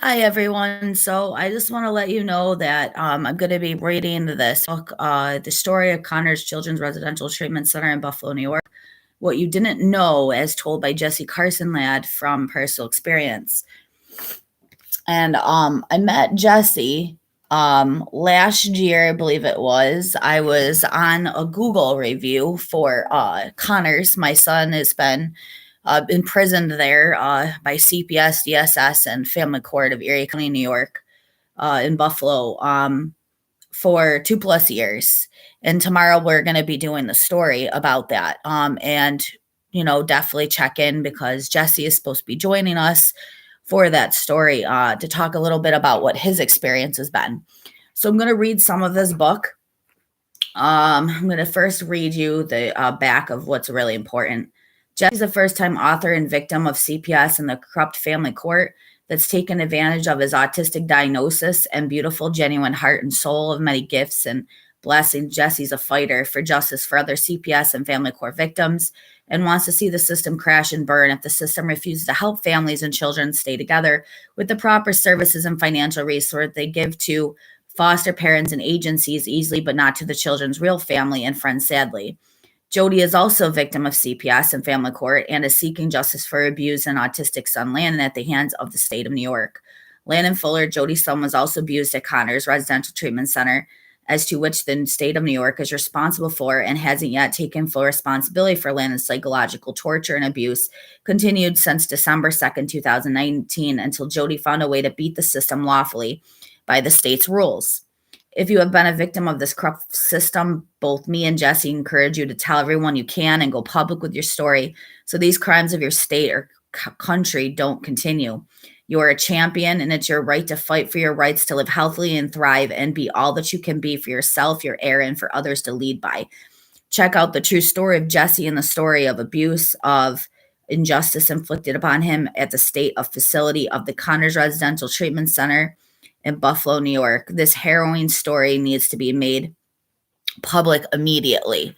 Hi, everyone. So I just want to let you know that I'm going to be reading this book, The Story of Connor's Children's Residential Treatment Center in Buffalo, New York. What You Didn't Know, as told by Jesse Carsonladd from personal experience. And I met Jesse last year, I believe it was. I was on a Google review for Connors. My son has been imprisoned there by CPS, DSS, and Family Court of Erie County, New York, in Buffalo, for 2+ years. And tomorrow we're going to be doing the story about that. And definitely check in because Jesse is supposed to be joining us for that story to talk a little bit about what his experience has been. So I'm going to read some of this book. I'm going to first read you the back of what's really important. Jesse's a first-time author and victim of CPS and the corrupt family court that's taken advantage of his autistic diagnosis and beautiful, genuine heart and soul of many gifts and blessings. Jesse's a fighter for justice for other CPS and family court victims and wants to see the system crash and burn if the system refuses to help families and children stay together with the proper services and financial resources they give to foster parents and agencies easily, but not to the children's real family and friends, sadly. Jody is also a victim of CPS and family court and is seeking justice for her abused and autistic son Landon at the hands of the state of New York. Landon Fuller, Jody's son, was also abused at Connor's Residential Treatment Center, as to which the state of New York is responsible for and hasn't yet taken full responsibility for Landon's psychological torture and abuse, continued since December 2nd, 2019, until Jody found a way to beat the system lawfully by the state's rules. If you have been a victim of this corrupt system, both me and Jesse encourage you to tell everyone you can and go public with your story so these crimes of your state or country don't continue. You are a champion, and it's your right to fight for your rights to live healthily and thrive and be all that you can be for yourself, your heir, and for others to lead by. Check out the true story of Jesse and the story of abuse, of injustice inflicted upon him at the state of facility of the Connors Residential Treatment Center in Buffalo, New York. This harrowing story needs to be made public immediately.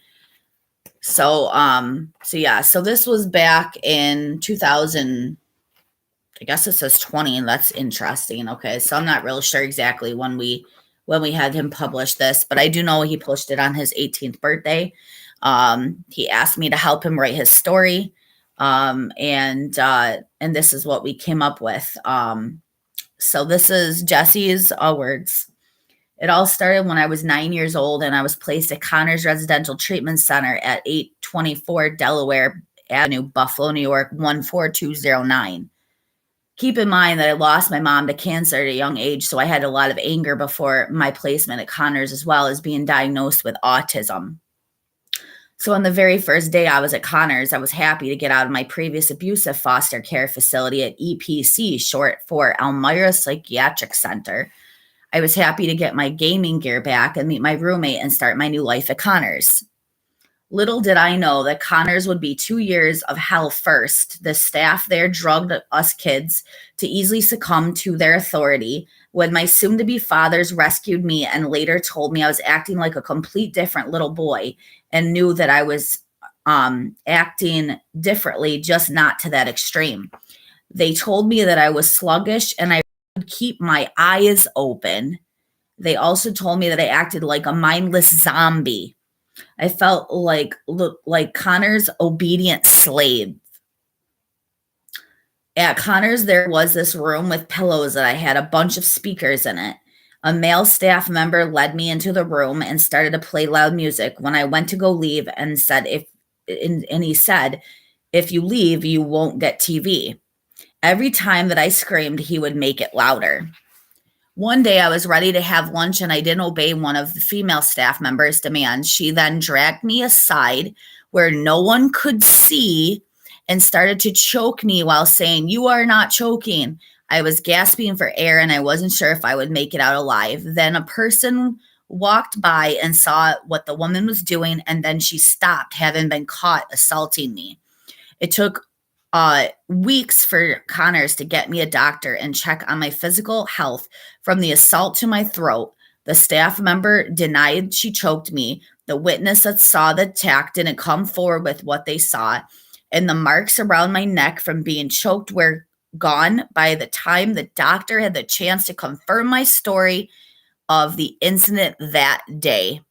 So this was back in 2000. I guess it says 20, and that's interesting. Okay, so I'm not really sure exactly when we had him publish this, but I do know he posted it on his 18th birthday. He asked me to help him write his story, and this is what we came up with. So this is Jesse's words. It all started when I was 9 years old and I was placed at Connors Residential Treatment Center at 824 Delaware Avenue, Buffalo, New York, 14209. Keep in mind that I lost my mom to cancer at a young age, so I had a lot of anger before my placement at Connors, as well as being diagnosed with autism. So on the very first day I was at Connors, I was happy to get out of my previous abusive foster care facility at EPC, short for Elmira Psychiatric Center. I was happy to get my gaming gear back and meet my roommate and start my new life at Connors. Little did I know that Connors would be 2 years of hell first. The staff there drugged us kids to easily succumb to their authority. When my soon-to-be fathers rescued me and later told me I was acting like a complete different little boy and knew that I was acting differently, just not to that extreme. They told me that I was sluggish and I would keep my eyes open. They also told me that I acted like a mindless zombie. I felt like Connor's obedient slave. At Connor's, there was this room with pillows that I had a bunch of speakers in it. A male staff member led me into the room and started to play loud music when I went to go leave and he said, if you leave, you won't get TV. Every time that I screamed, he would make it louder. One day I was ready to have lunch and I didn't obey one of the female staff members' demands. She then dragged me aside where no one could see and started to choke me while saying, "You are not choking." I was gasping for air and I wasn't sure if I would make it out alive. Then a person walked by and saw what the woman was doing, and then she stopped, having been caught assaulting me. It took weeks for Connors to get me a doctor and check on my physical health from the assault to my throat. The staff member denied she choked me. The witness that saw the attack didn't come forward with what they saw. And the marks around my neck from being choked were gone by the time the doctor had the chance to confirm my story of the incident that day.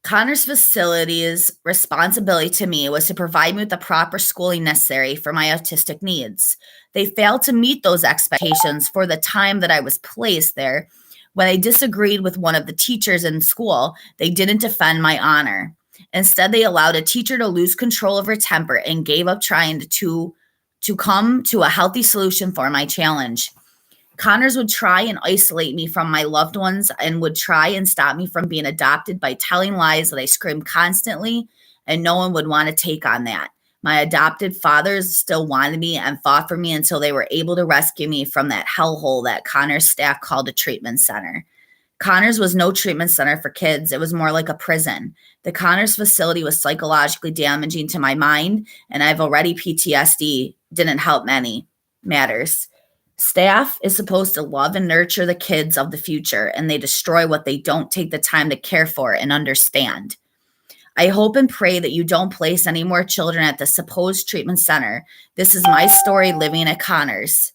Connor's facility's responsibility to me was to provide me with the proper schooling necessary for my autistic needs. They failed to meet those expectations for the time that I was placed there. When I disagreed with one of the teachers in school, they didn't defend my honor. Instead, they allowed a teacher to lose control of her temper and gave up trying to come to a healthy solution for my challenge. Connors would try and isolate me from my loved ones and would try and stop me from being adopted by telling lies that I screamed constantly, and no one would want to take on that. My adopted fathers still wanted me and fought for me until they were able to rescue me from that hellhole that Connors' staff called a treatment center. Connors was no treatment center for kids. It was more like a prison. The Connors facility was psychologically damaging to my mind, and I've already PTSD. Didn't help many matters. Staff is supposed to love and nurture the kids of the future, and they destroy what they don't take the time to care for and understand. I hope and pray that you don't place any more children at the supposed treatment center. This is my story living at Connors.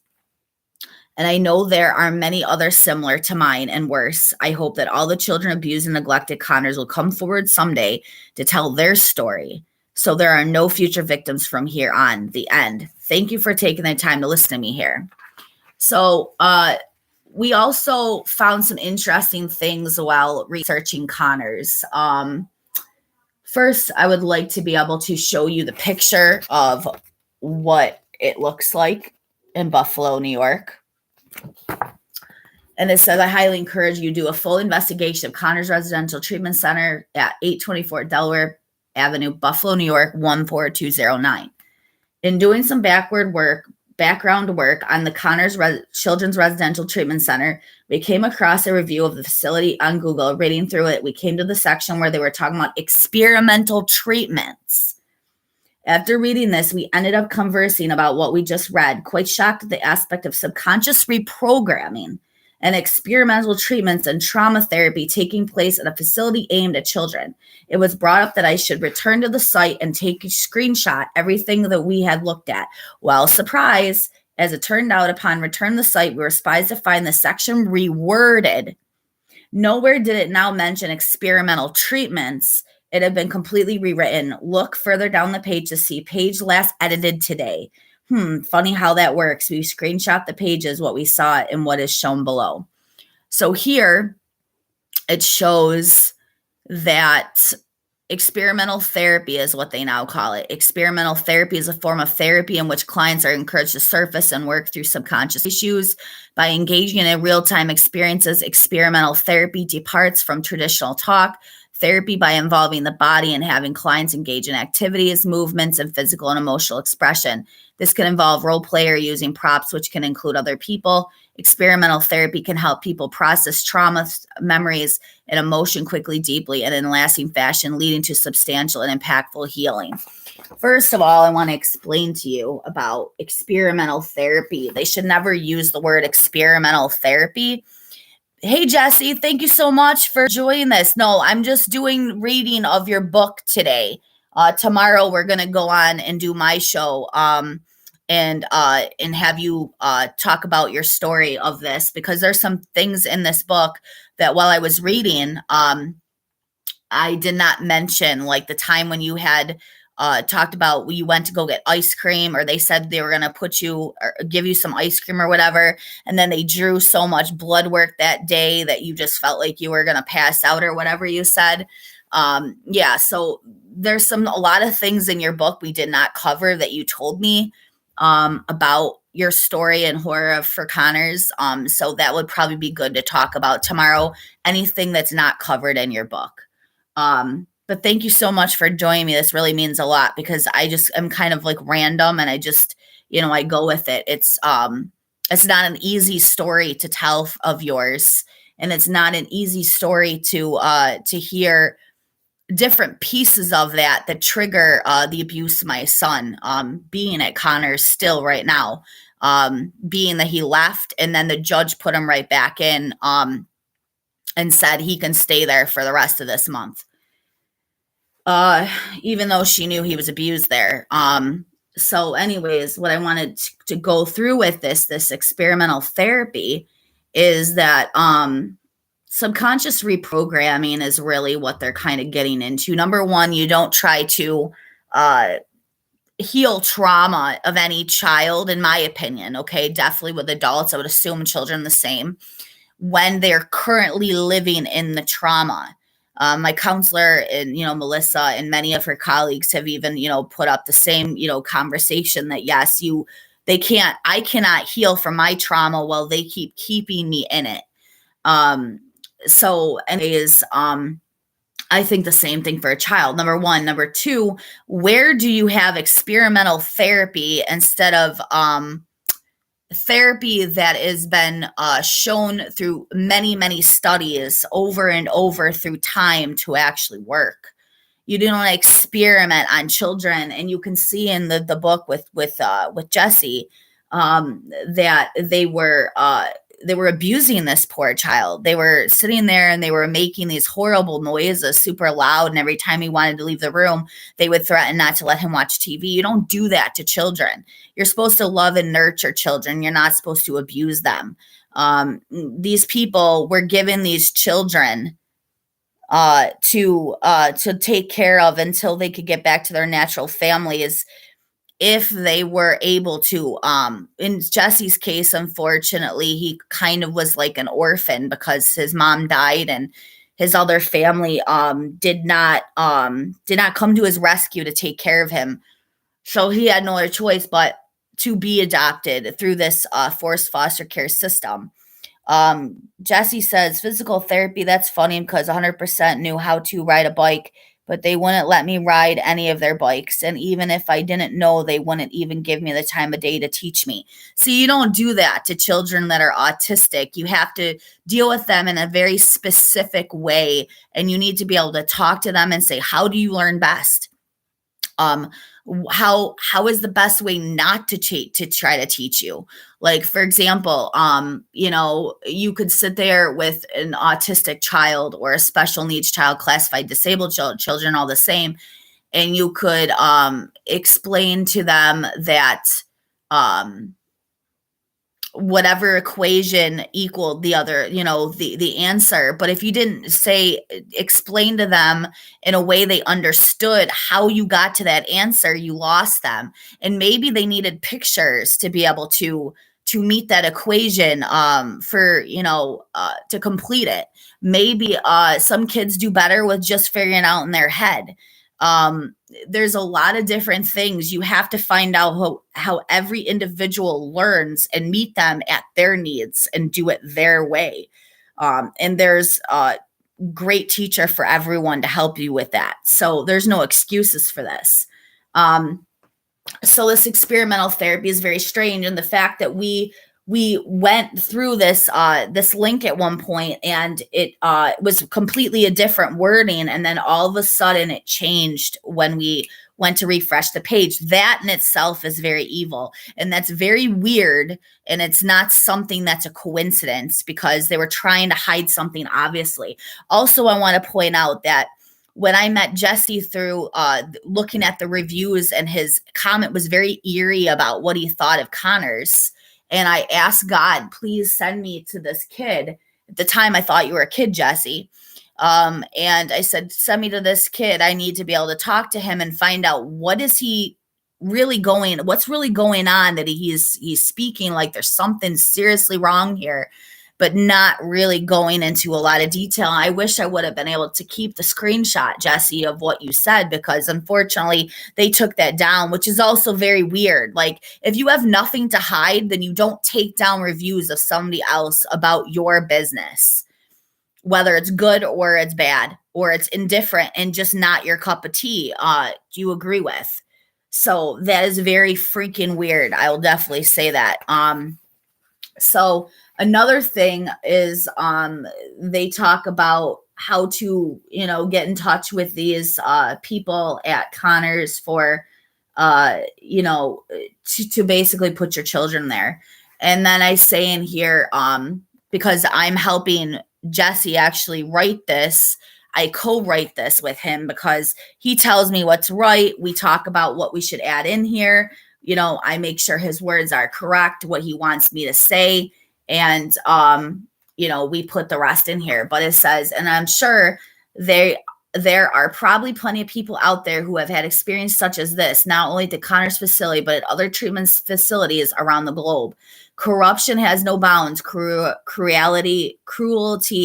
And I know there are many others similar to mine and worse. I hope that all the children abused and neglected at Connors will come forward someday to tell their story, so there are no future victims from here on. The end. Thank you for taking the time to listen to me here. So we also found some interesting things while researching Connors. First, I would like to be able to show you the picture of what it looks like in Buffalo, New York. And it says, I highly encourage you to do a full investigation of Connors Residential Treatment Center at 824 Delaware Avenue, Buffalo, New York, 14209. In doing some background work on the Connors Children's Residential Treatment Center, we came across a review of the facility on Google. Reading through it, we came to the section where they were talking about experimental treatments. After reading this, we ended up conversing about what we just read, quite shocked at the aspect of subconscious reprogramming and experimental treatments and trauma therapy taking place at a facility aimed at children. It was brought up that I should return to the site and take a screenshot everything that we had looked at. Well, surprise, as it turned out, upon return to the site, we were surprised to find the section reworded. Nowhere did it now mention experimental treatments. It had been completely rewritten. Look further down the page to see page last edited today. Funny how that works. We screenshot the pages, what we saw, and what is shown below. So here it shows that experimental therapy is what they now call it. Experimental therapy is a form of therapy in which clients are encouraged to surface and work through subconscious issues. By engaging in real-time experiences, experimental therapy departs from traditional talk therapy by involving the body and having clients engage in activities, movements, and physical and emotional expression. This can involve role play or using props, which can include other people. Experimental therapy can help people process trauma, memories, and emotion quickly, deeply, and in lasting fashion, leading to substantial and impactful healing. First of all, I want to explain to you about experimental therapy. They should never use the word experimental therapy. Hey, Jesse, thank you so much for joining this. No, I'm just doing reading of your book today. Tomorrow, we're going to go on and do my show and have you talk about your story of this, because there's some things in this book that while I was reading, I did not mention, like the time when you had talked about you went to go get ice cream, or they said they were going to put you or give you some ice cream or whatever. And then they drew so much blood work that day that you just felt like you were going to pass out or whatever you said. So there's a lot of things in your book we did not cover that you told me about your story and horror for Connors. So that would probably be good to talk about tomorrow. Anything that's not covered in your book. But thank you so much for joining me. This really means a lot, because I just am kind of like random and I just, I go with it. It's not an easy story to tell of yours. And it's not an easy story to hear different pieces of that trigger the abuse of my son, being at Connors still right now, being that he left and then the judge put him right back in and said he can stay there for the rest of this month. Even though she knew he was abused there. So anyways, what I wanted to go through with this experimental therapy is that subconscious reprogramming is really what they're kind of getting into. Number one, you don't try to uh, heal trauma of any child, in my opinion. Okay, definitely with adults, I would assume children the same when they're currently living in the trauma. My counselor and, Melissa and many of her colleagues have even, put up the same, conversation that yes, I cannot heal from my trauma while they keep keeping me in it. So anyways, I think the same thing for a child. Number one. Number two, where do you have experimental therapy instead of, therapy that has been shown through many, many studies over and over through time to actually work? You don't experiment on children, and you can see in the book with Jesse that they were abusing this poor child. They were sitting there and they were making these horrible noises, super loud. And every time he wanted to leave the room, they would threaten not to let him watch TV. You don't do that to children. You're supposed to love and nurture children. You're not supposed to abuse them. These people were given these children to take care of until they could get back to their natural families, if they were able to. In Jesse's case, unfortunately, he kind of was like an orphan because his mom died and his other family did not come to his rescue to take care of him. So he had no other choice but to be adopted through this forced foster care system. Jesse says physical therapy, that's funny because 100% knew how to ride a bike, but they wouldn't let me ride any of their bikes. And even if I didn't know, they wouldn't even give me the time of day to teach me. So you don't do that to children that are autistic. You have to deal with them in a very specific way. And you need to be able to talk to them and say, how do you learn best? How is the best way not to try to teach you? Like, for example, you could sit there with an autistic child or a special needs child, classified disabled children, all the same, and you could explain to them that whatever equation equaled the other, the answer. But if you didn't explain to them in a way they understood how you got to that answer, you lost them. And maybe they needed pictures to be able to meet that equation to complete it. Maybe some kids do better with just figuring out in their head. There's a lot of different things. You have to find out how every individual learns and meet them at their needs and do it their way. And there's a great teacher for everyone to help you with that. So there's no excuses for this. So this experimental therapy is very strange. And the fact that we went through this link at one point, and it was completely a different wording, and then all of a sudden it changed when we went to refresh the page. That in itself is very evil, and that's very weird, and it's not something that's a coincidence because they were trying to hide something, obviously. Also, I want to point out that when I met Jesse through looking at the reviews, and his comment was very eerie about what he thought of Connors. And I asked God, please send me to this kid. At the time, I thought you were a kid, Jesse. And I said, send me to this kid. I need to be able to talk to him and find out what's really going on, that he's speaking like there's something seriously wrong here, but not really going into a lot of detail. I wish I would have been able to keep the screenshot, Jesse, of what you said, because unfortunately they took that down, which is also very weird. Like, if you have nothing to hide, then you don't take down reviews of somebody else about your business, whether it's good or it's bad or it's indifferent and just not your cup of tea. Do you agree with? So that is very freaking weird. I will definitely say that. So another thing is they talk about how to, get in touch with these people at Connors for, to basically put your children there. And then I say in here, because I'm helping Jesse actually write this, I co-write this with him because he tells me what's right. We talk about what we should add in here. I make sure his words are correct, what he wants me to say. And, we put the rest in here. But it says, and I'm sure there are probably plenty of people out there who have had experience such as this, not only at the Connors facility, but at other treatment facilities around the globe. Corruption has no bounds. Cruelty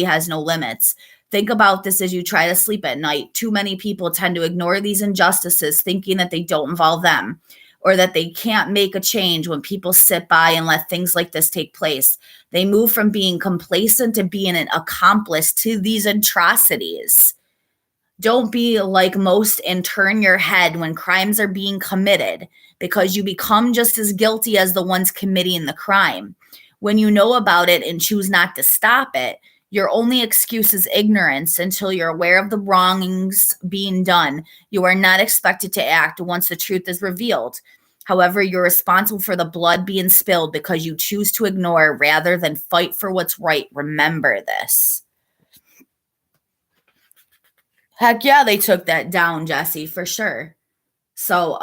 has no limits. Think about this as you try to sleep at night. Too many people tend to ignore these injustices, thinking that they don't involve them or that they can't make a change when people sit by and let things like this take place. They move from being complacent to being an accomplice to these atrocities. Don't be like most and turn your head when crimes are being committed, because you become just as guilty as the ones committing the crime. When you know about it and choose not to stop it, your only excuse is ignorance until you're aware of the wrongings being done. You are not expected to act once the truth is revealed. However, you're responsible for the blood being spilled because you choose to ignore rather than fight for what's right. Remember this. Heck yeah, they took that down, Jesse, for sure. So,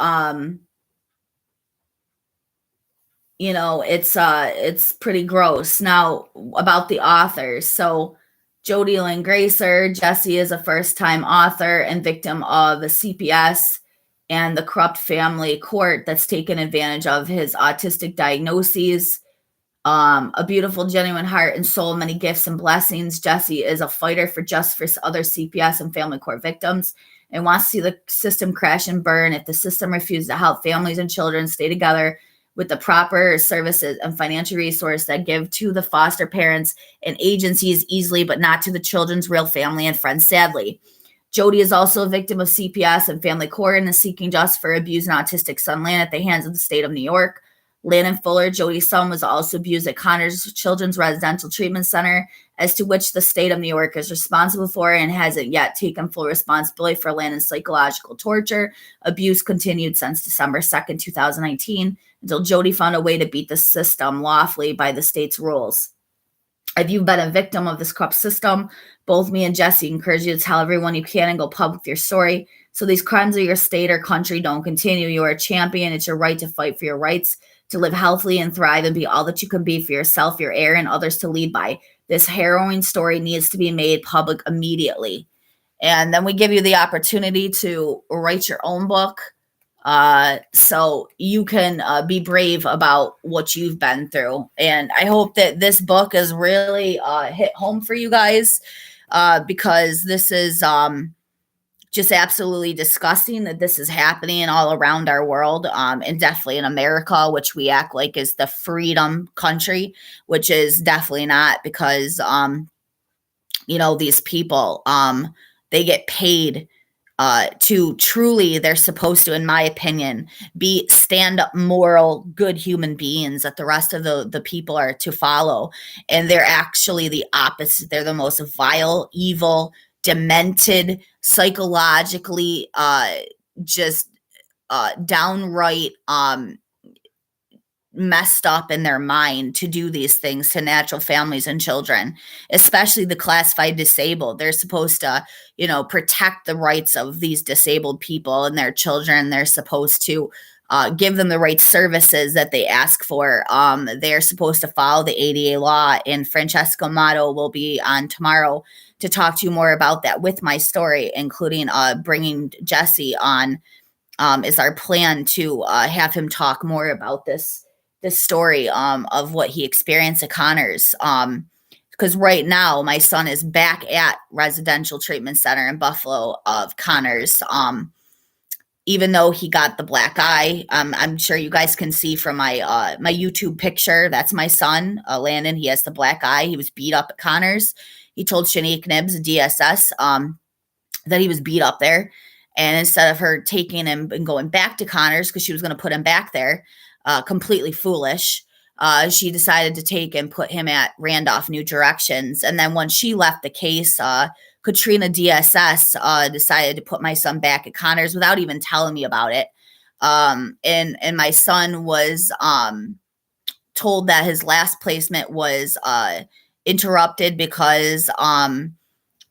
it's pretty gross. Now, about the authors. So, Jody Lynn Gracer, Jesse is a first-time author and victim of a CPS and the corrupt family court that's taken advantage of his autistic diagnoses. A beautiful, genuine heart and soul, many gifts and blessings. Jesse is a fighter for justice for other CPS and family court victims and wants to see the system crash and burn if the system refuses to help families and children stay together with the proper services and financial resource that give to the foster parents and agencies easily, but not to the children's real family and friends, sadly. Jody is also a victim of CPS and family court and is seeking justice for abused and autistic son Landin at the hands of the state of New York. Landin Fuller, Jody's son, was also abused at Connors Children's Residential Treatment Center, as to which the state of New York is responsible for and hasn't yet taken full responsibility for Landin's psychological torture. Abuse continued since December 2nd, 2019, until Jody found a way to beat the system lawfully by the state's rules. If you've been a victim of this corrupt system, both me and Jesse encourage you to tell everyone you can and go public with your story, so these crimes of your state or country don't continue. You are a champion. It's your right to fight for your rights, to live healthily and thrive and be all that you can be for yourself, your heir, and others to lead by. This harrowing story needs to be made public immediately. And then we give you the opportunity to write your own book, so you can be brave about what you've been through. And I hope that this book is really hit home for you guys, because this is just absolutely disgusting that this is happening all around our world, and definitely in America, which we act like is the freedom country, which is definitely not, because these people, they get paid to truly, they're supposed to, in my opinion, be stand-up, moral, good human beings that the rest of the people are to follow. And they're actually the opposite. They're the most vile, evil, demented, psychologically, just downright messed up in their mind to do these things to natural families and children, especially the classified disabled. They're supposed to, protect the rights of these disabled people and their children. They're supposed to give them the right services that they ask for. They're supposed to follow the ADA law, and Francesca Amato will be on tomorrow to talk to you more about that with my story, including bringing Jesse on. Is our plan to have him talk more about this story of what he experienced at Connors. Because right now my son is back at Residential Treatment Center in Buffalo of Connors. Even though he got the black eye, I'm sure you guys can see from my my YouTube picture, that's my son, Landin. He has the black eye. He was beat up at Connors. He told Shanique Nibbs, DSS, that he was beat up there. And instead of her taking him and going back to Connors, because she was going to put him back there, completely foolish, she decided to take and put him at Randolph New Directions. And then when she left the case, Katrina DSS decided to put my son back at Connors without even telling me about it. And my son was told that his last placement was interrupted because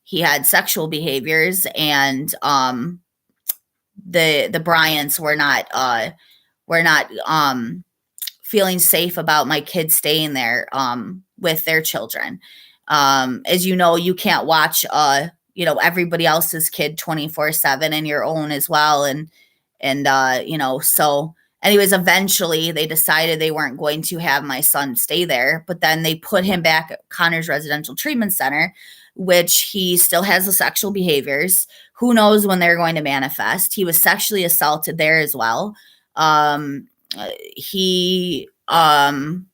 he had sexual behaviors, and the Bryants were not were not feeling safe about my kids staying there with their children. As you know, you can't watch everybody else's kid 24/7 and your own as well. So anyways, eventually they decided they weren't going to have my son stay there, but then they put him back at Connors Residential Treatment Center, which he still has the sexual behaviors. Who knows when they're going to manifest? He was sexually assaulted there as well. He could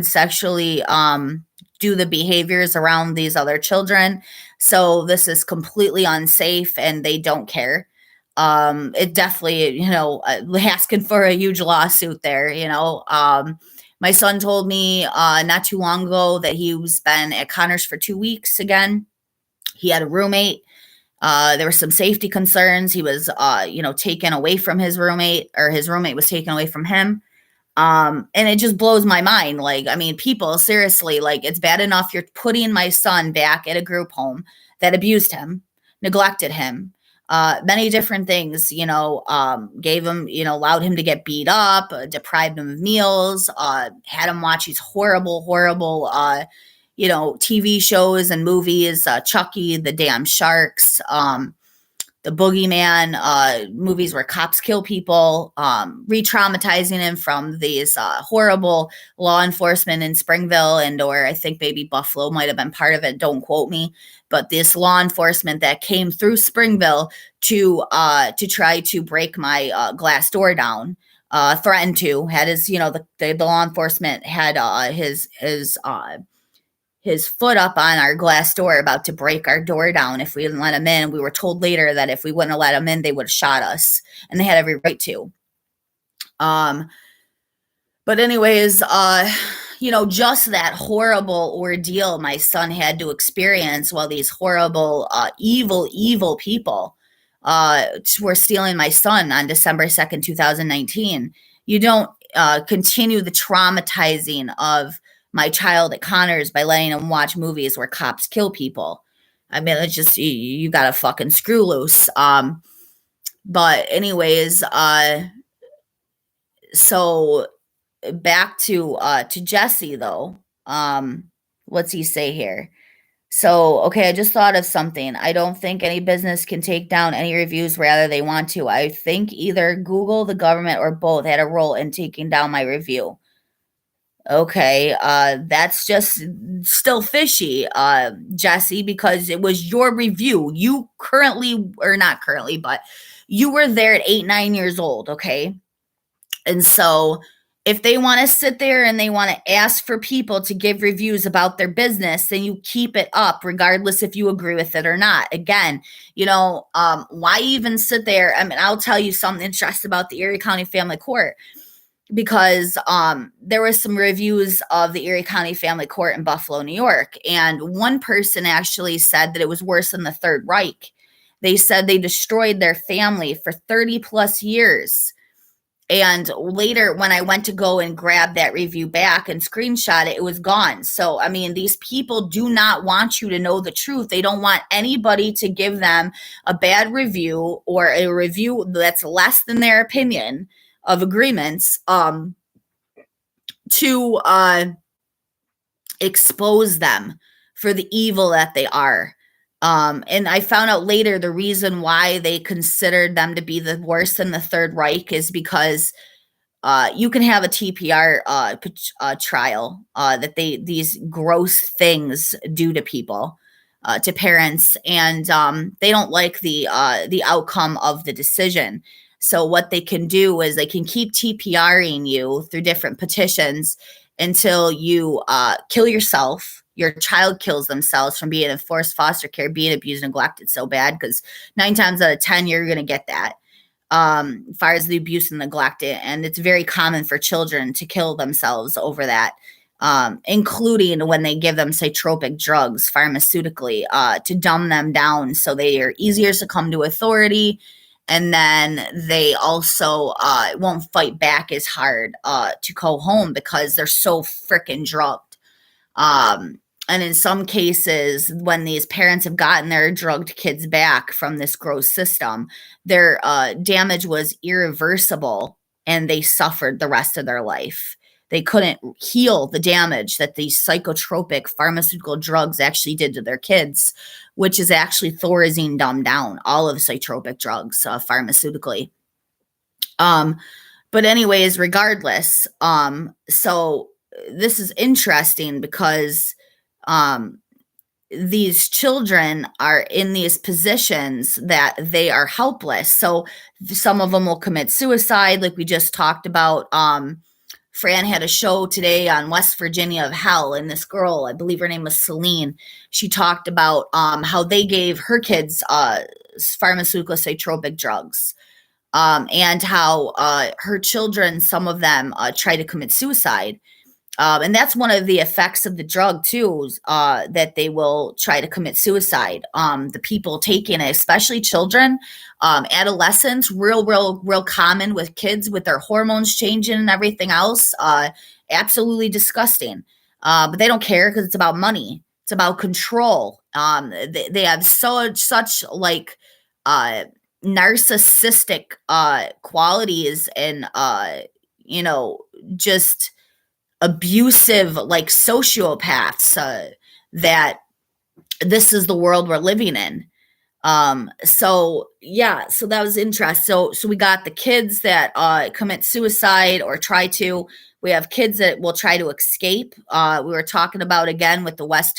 sexually do the behaviors around these other children. So this is completely unsafe and they don't care. It definitely, asking for a huge lawsuit there. My son told me not too long ago that he's been at Connors for 2 weeks again. He had a roommate. There were some safety concerns. He was, taken away from his roommate, or his roommate was taken away from him. And it just blows my mind. Like, I mean, people, seriously, like, it's bad enough you're putting my son back at a group home that abused him, neglected him, many different things, gave him, allowed him to get beat up, deprived him of meals, had him watch these horrible, horrible, TV shows and movies, Chucky, the damn sharks, the boogeyman, movies where cops kill people, re-traumatizing him from these horrible law enforcement in Springville, or I think maybe Buffalo might have been part of it. Don't quote me, but this law enforcement that came through Springville to try to break my glass door down, threatened to, had his, the law enforcement had his foot up on our glass door about to break our door down if we didn't let him in. We were told later that if we wouldn't have let him in, they would have shot us, and they had every right to. But anyways, just that horrible ordeal my son had to experience while these horrible, evil people were stealing my son on December 2nd, 2019. You don't continue the traumatizing of my child at Connors by letting him watch movies where cops kill people. I mean, it's just, you gotta fucking screw loose. But anyways, so back to Jesse though. What's he say here? So, okay, I just thought of something. I don't think any business can take down any reviews rather they want to. I think either Google, the government, or both had a role in taking down my review. Okay, that's just still fishy, Jesse, because it was your review. You currently, or not currently, but you were there at 8, 9 years old, okay? And so if they want to sit there and they want to ask for people to give reviews about their business, then you keep it up regardless if you agree with it or not. Again, why even sit there? I mean, I'll tell you something interesting about the Erie County Family Court, because there was some reviews of the Erie County Family Court in Buffalo, New York. And one person actually said that it was worse than the Third Reich. They said they destroyed their family for 30 plus years. And later, when I went to go and grab that review back and screenshot it, it was gone. So, I mean, these people do not want you to know the truth. They don't want anybody to give them a bad review or a review that's less than their opinion of agreements to expose them for the evil that they are. And I found out later the reason why they considered them to be the worst in the Third Reich is because you can have a TPR trial that these gross things do to people, to parents, and they don't like the outcome of the decision. So what they can do is they can keep TPRing you through different petitions until you kill yourself. Your child kills themselves from being in forced foster care, being abused and neglected so bad, because 9 times out of 10, you're going to get that. As far as the abuse and neglect, and it's very common for children to kill themselves over that, including when they give them psychotropic drugs pharmaceutically to dumb them down so they are easier to succumb to authority. And then they also won't fight back as hard to go home because they're so freaking drugged. And in some cases, when these parents have gotten their drugged kids back from this gross system, their damage was irreversible and they suffered the rest of their life. They couldn't heal the damage that these psychotropic pharmaceutical drugs actually did to their kids, which is actually Thorazine dumbed down, all of psychotropic drugs pharmaceutically. But anyways, regardless, so this is interesting because these children are in these positions that they are helpless. So some of them will commit suicide, like we just talked about. Fran had a show today on West Virginia of Hell, and this girl, I believe her name was Celine, she talked about how they gave her kids pharmaceutical psychotropic drugs, and how her children, some of them, try to commit suicide. And that's one of the effects of the drug too, that they will try to commit suicide. The people taking it, especially children, adolescents, real common with kids with their hormones changing and everything else. Absolutely disgusting. But they don't care because it's about money. It's about control. They have such like narcissistic qualities and just abusive, like sociopaths, that this is the world we're living in. So that was interesting. So we got the kids that commit suicide or try to. We have kids that will try to escape. We were talking about again with the West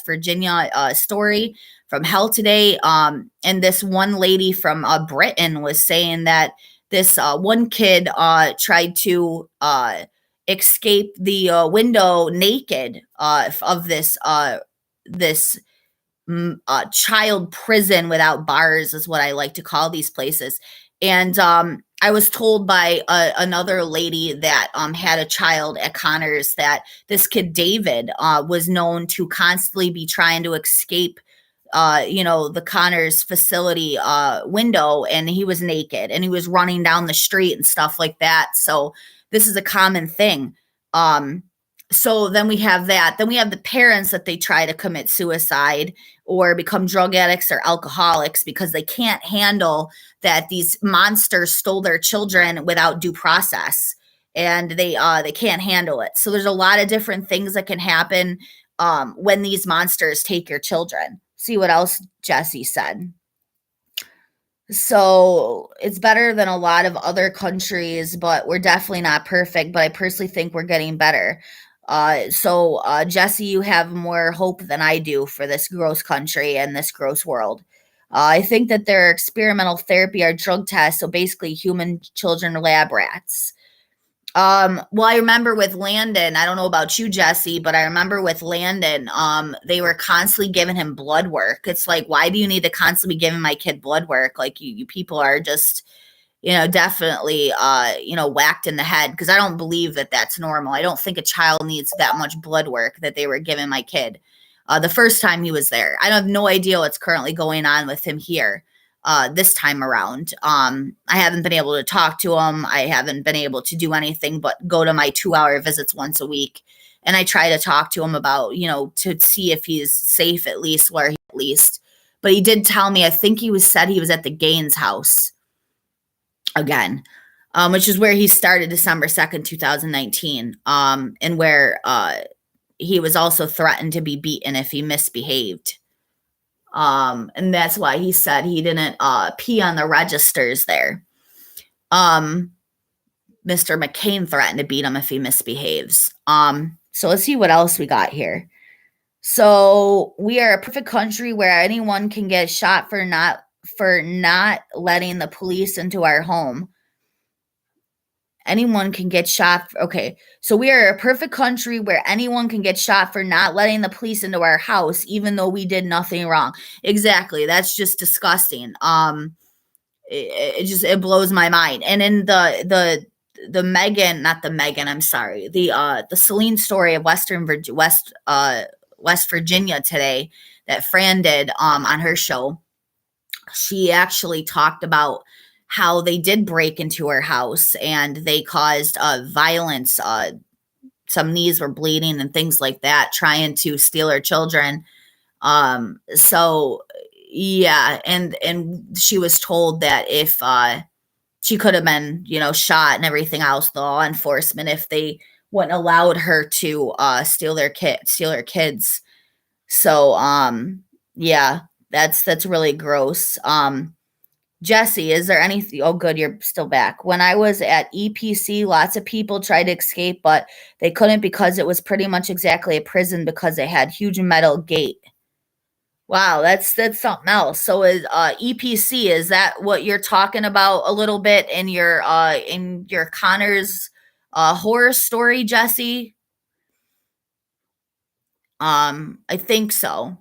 Virginia story from hell today. And this one lady from Britain was saying that this one kid tried to escape the window naked of this child prison without bars, is what I like to call these places. And I was told by another lady that had a child at Connors that this kid David was known to constantly be trying to escape the Connors facility window, and he was naked and he was running down the street and stuff like that. So this is a common thing. So then we have that. Then we have the parents that they try to commit suicide or become drug addicts or alcoholics because they can't handle that these monsters stole their children without due process, and they can't handle it. So there's a lot of different things that can happen when these monsters take your children. See what else Jesse said. So it's better than a lot of other countries, but we're definitely not perfect. But I personally think we're getting better. So Jesse, you have more hope than I do for this gross country and this gross world. I think that their experimental therapy are drug tests. So basically human children lab rats. Well, I remember with Landin, I don't know about you, Jesse, but I remember with Landin, they were constantly giving him blood work. It's like, why do you need to constantly be giving my kid blood work? Like you people are just, definitely, whacked in the head, because I don't believe that that's normal. I don't think a child needs that much blood work that they were giving my kid the first time he was there. I have no idea what's currently going on with him here. This time around. I haven't been able to talk to him. I haven't been able to do anything but go to my 2-hour visits once a week. And I try to talk to him about, to see if he's safe, at least. But he did tell me, I think said he was at the Gaines house again, which is where he started December 2nd, 2019. And where he was also threatened to be beaten if he misbehaved. And that's why he said he didn't pee on the registers there. Mr. McCain threatened to beat him if he misbehaves. So let's see what else we got here. So we are a perfect country where anyone can get shot for not letting the police into our home. Anyone can get shot. Okay. So we are a perfect country where anyone can get shot for not letting the police into our house, even though we did nothing wrong. Exactly. That's just disgusting. It blows my mind. And in the Celine story of West Virginia today that Fran did on her show, she actually talked about how they did break into her house and they caused violence. Some knees were bleeding and things like that, trying to steal her children. So yeah, and she was told that if she could have been, shot and everything else, the law enforcement, if they wouldn't allowed her to steal her kids. So yeah, that's really gross. Jesse, is there anything? Oh, good, you're still back. When I was at EPC, lots of people tried to escape, but they couldn't because it was pretty much exactly a prison because it had huge metal gate. Wow, that's something else. So is EPC, is that what you're talking about a little bit in your Connor's horror story, Jesse? I think so.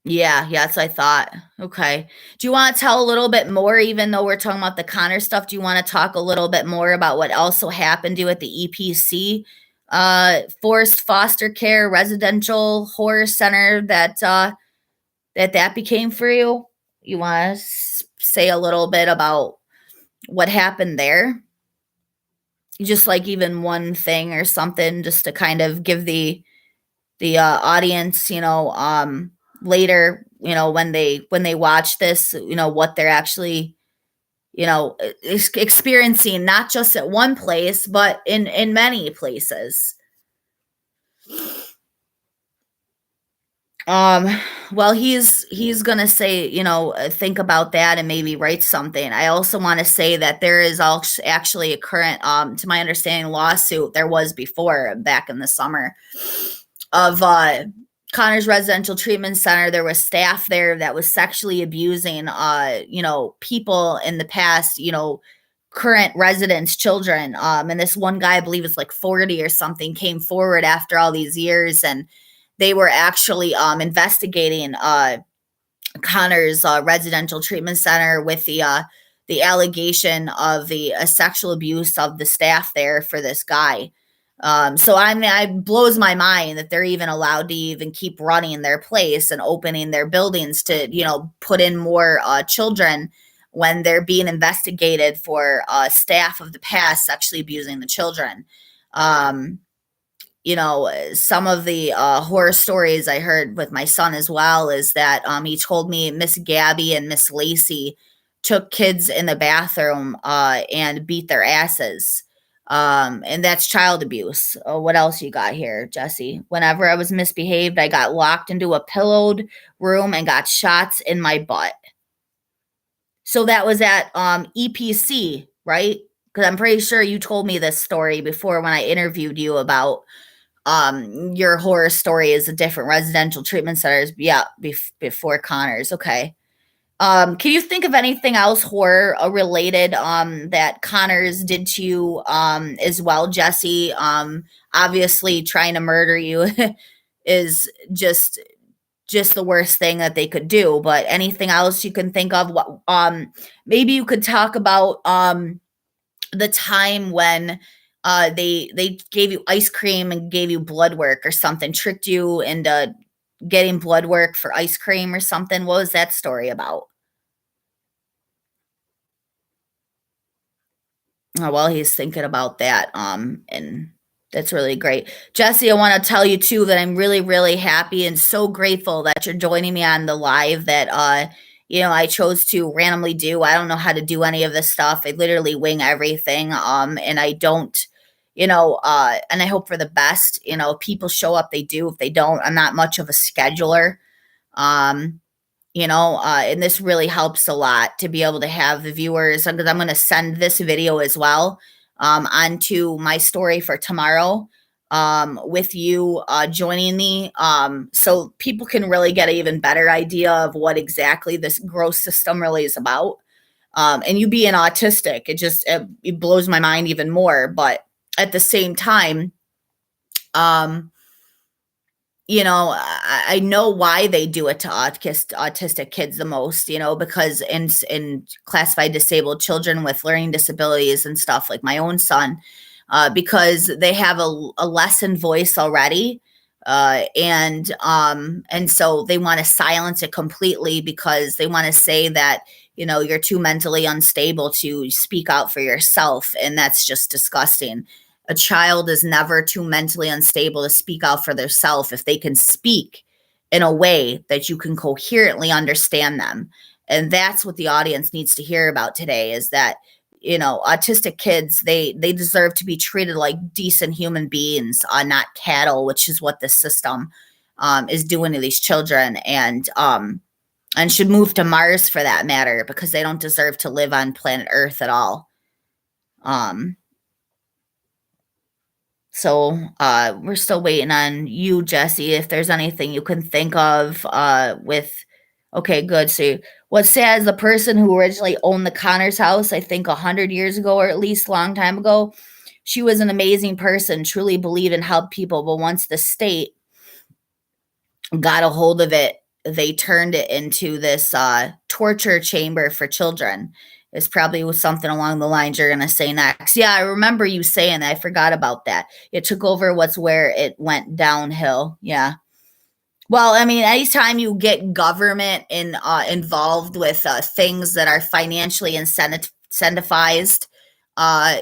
Yeah, that's what I thought. Okay. Do you want to tell a little bit more, even though we're talking about the Connor stuff? Do you want to talk a little bit more about what also happened to you at the EPC, forced foster care residential horror center that became for you? You want to say a little bit about what happened there? Just like even one thing or something, just to kind of give the audience, later, when they watch this, what they're actually, experiencing, not just at one place, but in many places. Um, well, he's gonna say, think about that and maybe write something. I also want to say that there is actually a current, to my understanding, lawsuit. There was before, back in the summer, of Connor's Residential Treatment Center. There was staff there that was sexually abusing, people in the past, current residents, children. And this one guy, I believe it's like 40 or something, came forward after all these years, and they were actually investigating Connor's Residential Treatment Center with the allegation of the sexual abuse of the staff there for this guy. So I mean, it blows my mind that they're even allowed to even keep running their place and opening their buildings to, put in more children when they're being investigated for staff of the past sexually abusing the children. Um, some of the horror stories I heard with my son as well is that he told me Miss Gabby and Miss Lacey took kids in the bathroom and beat their asses. And that's child abuse. What else you got here, Jesse? Whenever I was misbehaved, I got locked into a pillowed room and got shots in my butt. So that was at EPC, right? Because I'm pretty sure you told me this story before when I interviewed you about your horror story is a different residential treatment centers. Yeah, before Connors. Okay. Can you think of anything else horror related that Connors did to you as well, Jesse? Obviously trying to murder you is just the worst thing that they could do, but anything else you can think of? What maybe you could talk about the time when they gave you ice cream and gave you blood work or something, tricked you into getting blood work for ice cream or something. What was that story about? Oh, well, he's thinking about that, and that's really great. Jesse, I want to tell you too that I'm really, really happy and so grateful that you're joining me on the live that I chose to randomly do. I don't know how to do any of this stuff. I literally wing everything. And I don't, and I hope for the best. People show up, they do. If they don't, I'm not much of a scheduler. Um, and this really helps a lot to be able to have the viewers, because I'm going to send this video as well onto my story for tomorrow with you joining me, so people can really get an even better idea of what exactly this gross system really is about. And you being autistic, it blows my mind even more. But at the same time, um, I know why they do it to autistic kids the most, because in classified disabled children with learning disabilities and stuff, like my own son, because they have a lessened voice already. And so they want to silence it completely because they want to say that, you're too mentally unstable to speak out for yourself. And that's just disgusting. A child is never too mentally unstable to speak out for themselves if they can speak in a way that you can coherently understand them. And that's what the audience needs to hear about today, is that autistic kids, they deserve to be treated like decent human beings, not cattle, which is what the system is doing to these children, and should move to Mars for that matter, because they don't deserve to live on planet Earth at all. Um, so we're still waiting on you, Jesse, if there's anything you can think of with okay, good. So what's sad is the person who originally owned the Connors house, I think 100 years ago, or at least a long time ago, she was an amazing person, truly believed and helped people. But once the state got a hold of it, they turned it into this torture chamber for children. It's probably was something along the lines you're gonna say next. Yeah, I remember you saying that. I forgot about that. It took over what's where it went downhill. Yeah. Well, I mean, anytime you get government involved with things that are financially incentivized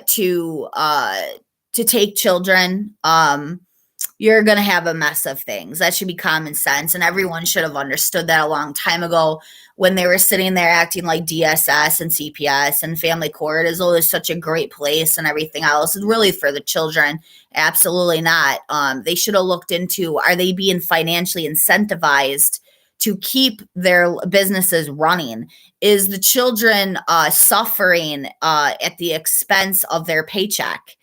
to take children, you're going to have a mess of things. That should be common sense. And everyone should have understood that a long time ago when they were sitting there acting like DSS and CPS and family court as though it's such a great place and everything else. And really for the children, absolutely not. They should have looked into, are they being financially incentivized to keep their businesses running? Is the children suffering at the expense of their paycheck?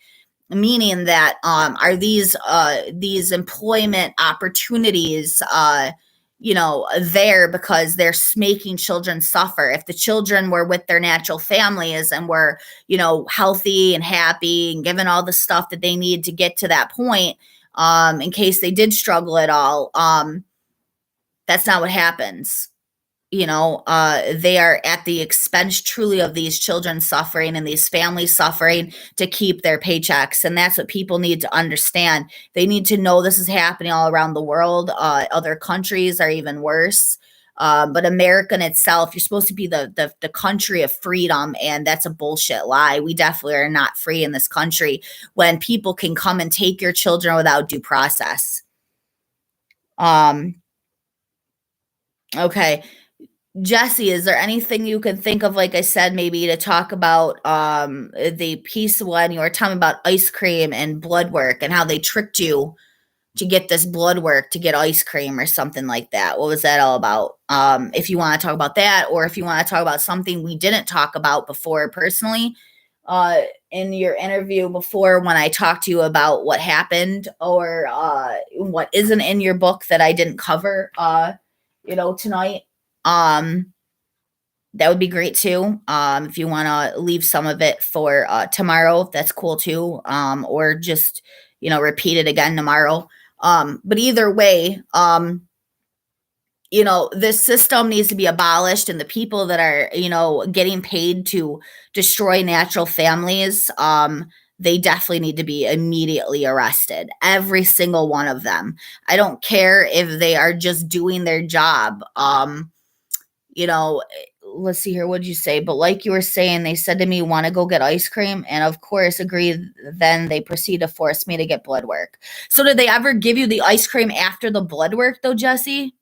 Meaning that are these employment opportunities there because they're making children suffer? If the children were with their natural families and were healthy and happy and given all the stuff that they need to get to that point, in case they did struggle at all, that's not what happens. They are at the expense truly of these children suffering and these families suffering to keep their paychecks. And that's what people need to understand. They need to know this is happening all around the world. Other countries are even worse. But America in itself, you're supposed to be the country of freedom, and that's a bullshit lie. We definitely are not free in this country when people can come and take your children without due process. Okay. Jesse, is there anything you can think of, like I said, maybe to talk about the piece when you were telling me about ice cream and blood work and how they tricked you to get this blood work to get ice cream or something like that? What was that all about? If you want to talk about that, or if you want to talk about something we didn't talk about before personally in your interview before when I talked to you about what happened, or what isn't in your book that I didn't cover tonight. That would be great too. If you want to leave some of it for tomorrow, that's cool too. Or just repeat it again tomorrow. But either way, this system needs to be abolished, and the people that are getting paid to destroy natural families, they definitely need to be immediately arrested. Every single one of them. I don't care if they are just doing their job. Let's see here. What'd you say? But like you were saying, they said to me, want to go get ice cream? And of course, agreed. Then they proceed to force me to get blood work. So did they ever give you the ice cream after the blood work though, Jesse?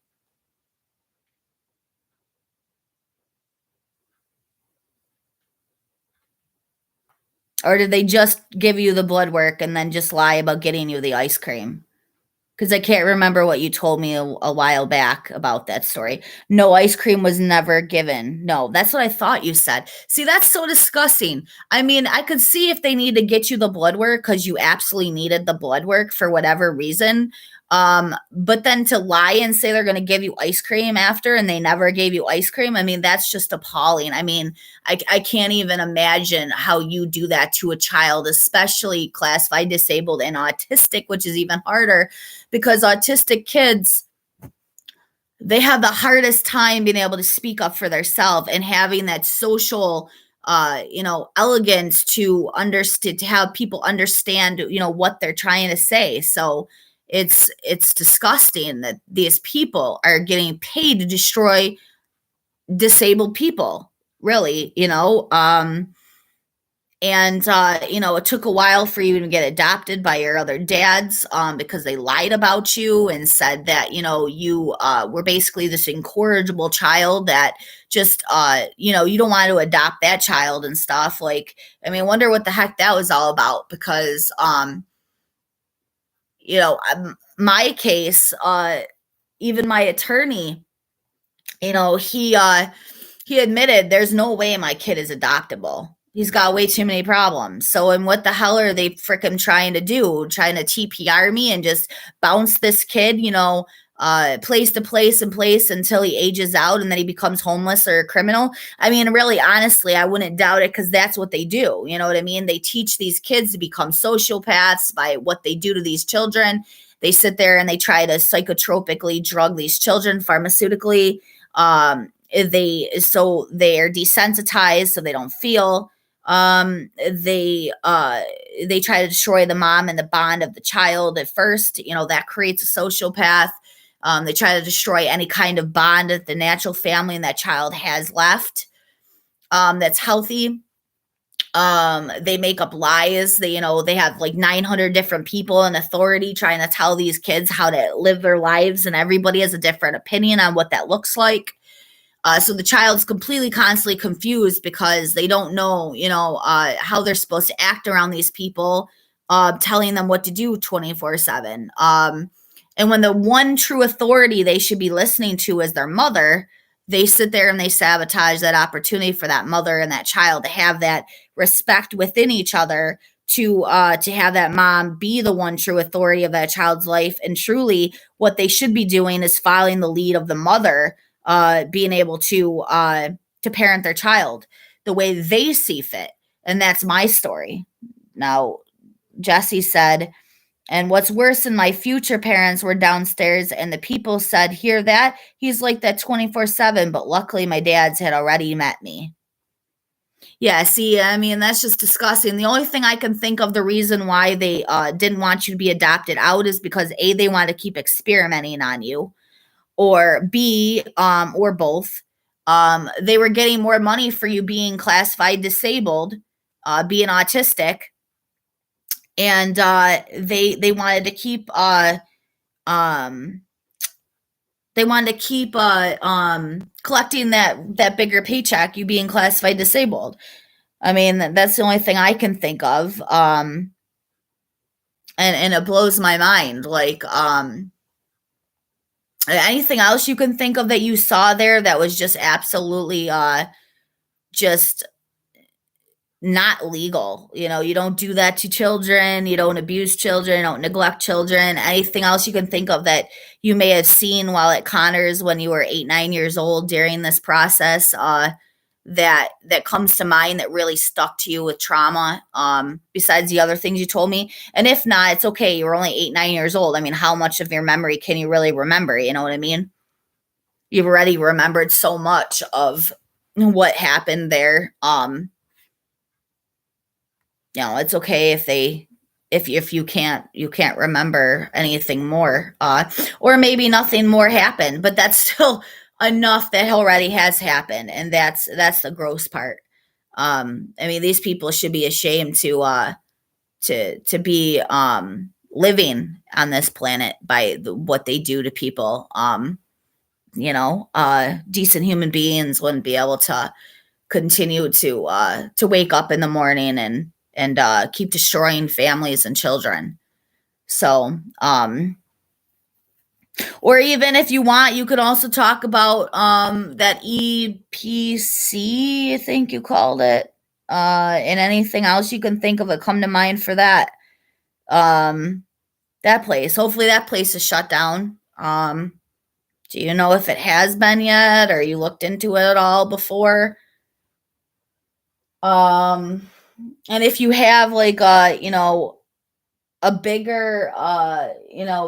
Or did they just give you the blood work and then just lie about getting you the ice cream? Because I can't remember what you told me a while back about that story. No, ice cream was never given. No, that's what I thought you said. See, that's so disgusting. I mean, I could see if they need to get you the blood work because you absolutely needed the blood work for whatever reason. But then to lie and say they're going to give you ice cream after and they never gave you ice cream, I mean, that's just appalling. I mean, I can't even imagine how you do that to a child, especially classified disabled and autistic, which is even harder because autistic kids, they have the hardest time being able to speak up for themselves and having that social elegance to understand, to have people understand what they're trying to say. So it's disgusting that these people are getting paid to destroy disabled people, really. And it took a while for you to get adopted by your other dads, because they lied about you and said that you were basically this incorrigible child that just you don't want to adopt that child and stuff. Like, I mean, I wonder what the heck that was all about, because my case, even my attorney, you know, he admitted there's no way my kid is adoptable. He's got way too many problems. So, and what the hell are they frickin' trying to do? Trying to TPR me and just bounce this kid, place to place and place until he ages out and then he becomes homeless or a criminal? I mean, really, honestly, I wouldn't doubt it, because that's what they do. You know what I mean? They teach these kids to become sociopaths by what they do to these children. They sit there and they try to psychotropically drug these children pharmaceutically. They are desensitized, so they don't feel. They try to destroy the mom and the bond of the child at first. That creates a sociopath. They try to destroy any kind of bond that the natural family and that child has left, that's healthy. They make up lies. They have like 900 different people in authority trying to tell these kids how to live their lives, and everybody has a different opinion on what that looks like. So the child's completely constantly confused because they don't know, how they're supposed to act around these people, telling them what to do 24/7. And when the one true authority they should be listening to is their mother, they sit there and they sabotage that opportunity for that mother and that child to have that respect within each other, to have that mom be the one true authority of that child's life. And truly, what they should be doing is following the lead of the mother, being able to parent their child the way they see fit. And that's my story. Now, Jesse said, and what's worse than my future parents were downstairs and the people said, hear that? He's like that 24/7, but luckily my dads had already met me. Yeah, see, I mean, that's just disgusting. The only thing I can think of, the reason why they didn't want you to be adopted out, is because A, they want to keep experimenting on you, or B, or both. They were getting more money for you being classified disabled, being autistic, and they wanted to keep um, collecting that bigger paycheck, you being classified disabled. I mean, that's the only thing I can think of, and it blows my mind. Like, anything else you can think of that you saw there that was just absolutely just not legal? You don't do that to children. You don't abuse children. You don't neglect children. Anything else you can think of that you may have seen while at Connors when you were 8, 9 years old during this process, that comes to mind that really stuck to you with trauma, besides the other things you told me? And if not, it's okay. You're only 8, 9 years old. I mean, how much of your memory can you really remember? You know what I mean? You've already remembered so much of what happened there. It's okay if you can't remember anything more, or maybe nothing more happened, but that's still enough that already has happened, and that's the gross part. I mean, these people should be ashamed to be living on this planet by what they do to people. Decent human beings wouldn't be able to continue to wake up in the morning and keep destroying families and children. So, or even if you want, you could also talk about that EPC, I think you called it, and anything else you can think of that come to mind for that. That place. Hopefully, that place is shut down. Do you know if it has been yet, or you looked into it at all before? And if you have like a bigger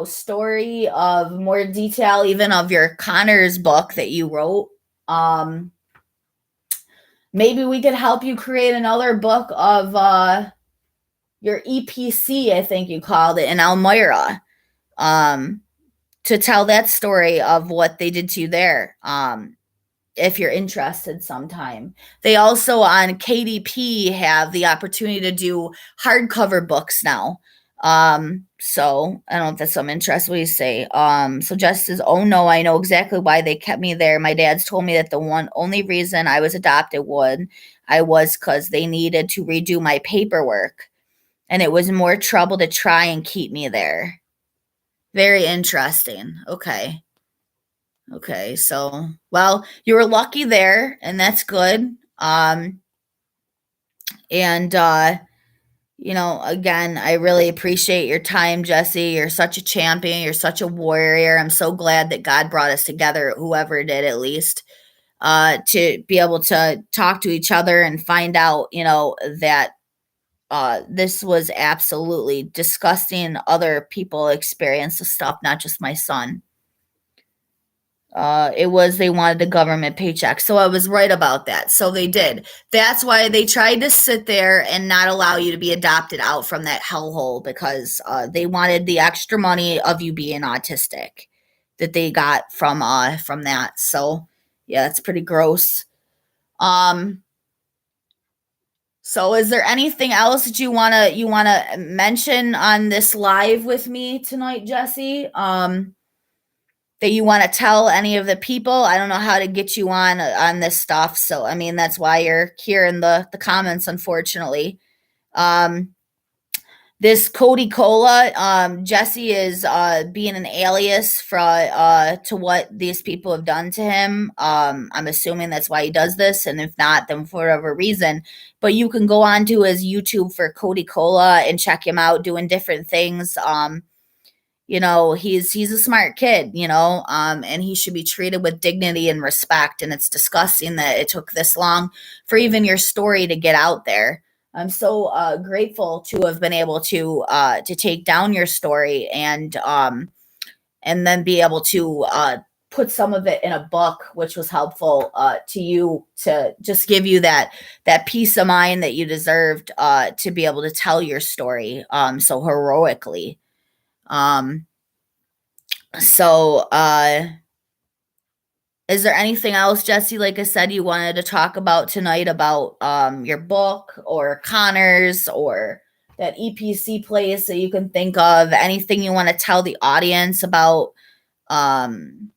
story of more detail, even of your Connors book that you wrote, maybe we could help you create another book of your EPC, I think you called it, in Elmira, to tell that story of what they did to you there. if you're interested sometime. They also on KDP have the opportunity to do hardcover books now. So I don't know if that's some interest. What do you say? So Jess says, oh no, I know exactly why they kept me there. My dad's told me that the one only reason I was adopted I was because they needed to redo my paperwork. And it was more trouble to try and keep me there. Very interesting. Okay. Okay, so well, you were lucky there, and that's good. And again, I really appreciate your time, Jesse. You're such a champion. You're such a warrior. I'm so glad that God brought us together, whoever did at least, to be able to talk to each other and find out, that this was absolutely disgusting. Other people experience the stuff, not just my son. It was they wanted a government paycheck. So I was right about that. So they did. That's why they tried to sit there and not allow you to be adopted out from that hellhole because they wanted the extra money of you being autistic that they got from that. So yeah, it's pretty gross. Um, so is there anything else that you wanna mention on this live with me tonight, Jesse? That you want to tell any of the people. I don't know how to get you on this stuff. So I mean that's why you're here in the comments, unfortunately. Um this Cody Cola, Jesse is being an alias for to what these people have done to him. I'm assuming that's why he does this, and if not, then for whatever reason. But you can go on to his YouTube for Cody Cola and check him out doing different things. He's a smart kid, and he should be treated with dignity and respect. And it's disgusting that it took this long for even your story to get out there. I'm so grateful to have been able to take down your story and then be able to put some of it in a book, which was helpful to you to just give you that peace of mind that you deserved to be able to tell your story so heroically. Um, so, is there anything else, Jesse, like I said, you wanted to talk about tonight about your book or Connors or that EPC place that you can think of? Anything you want to tell the audience about? Um,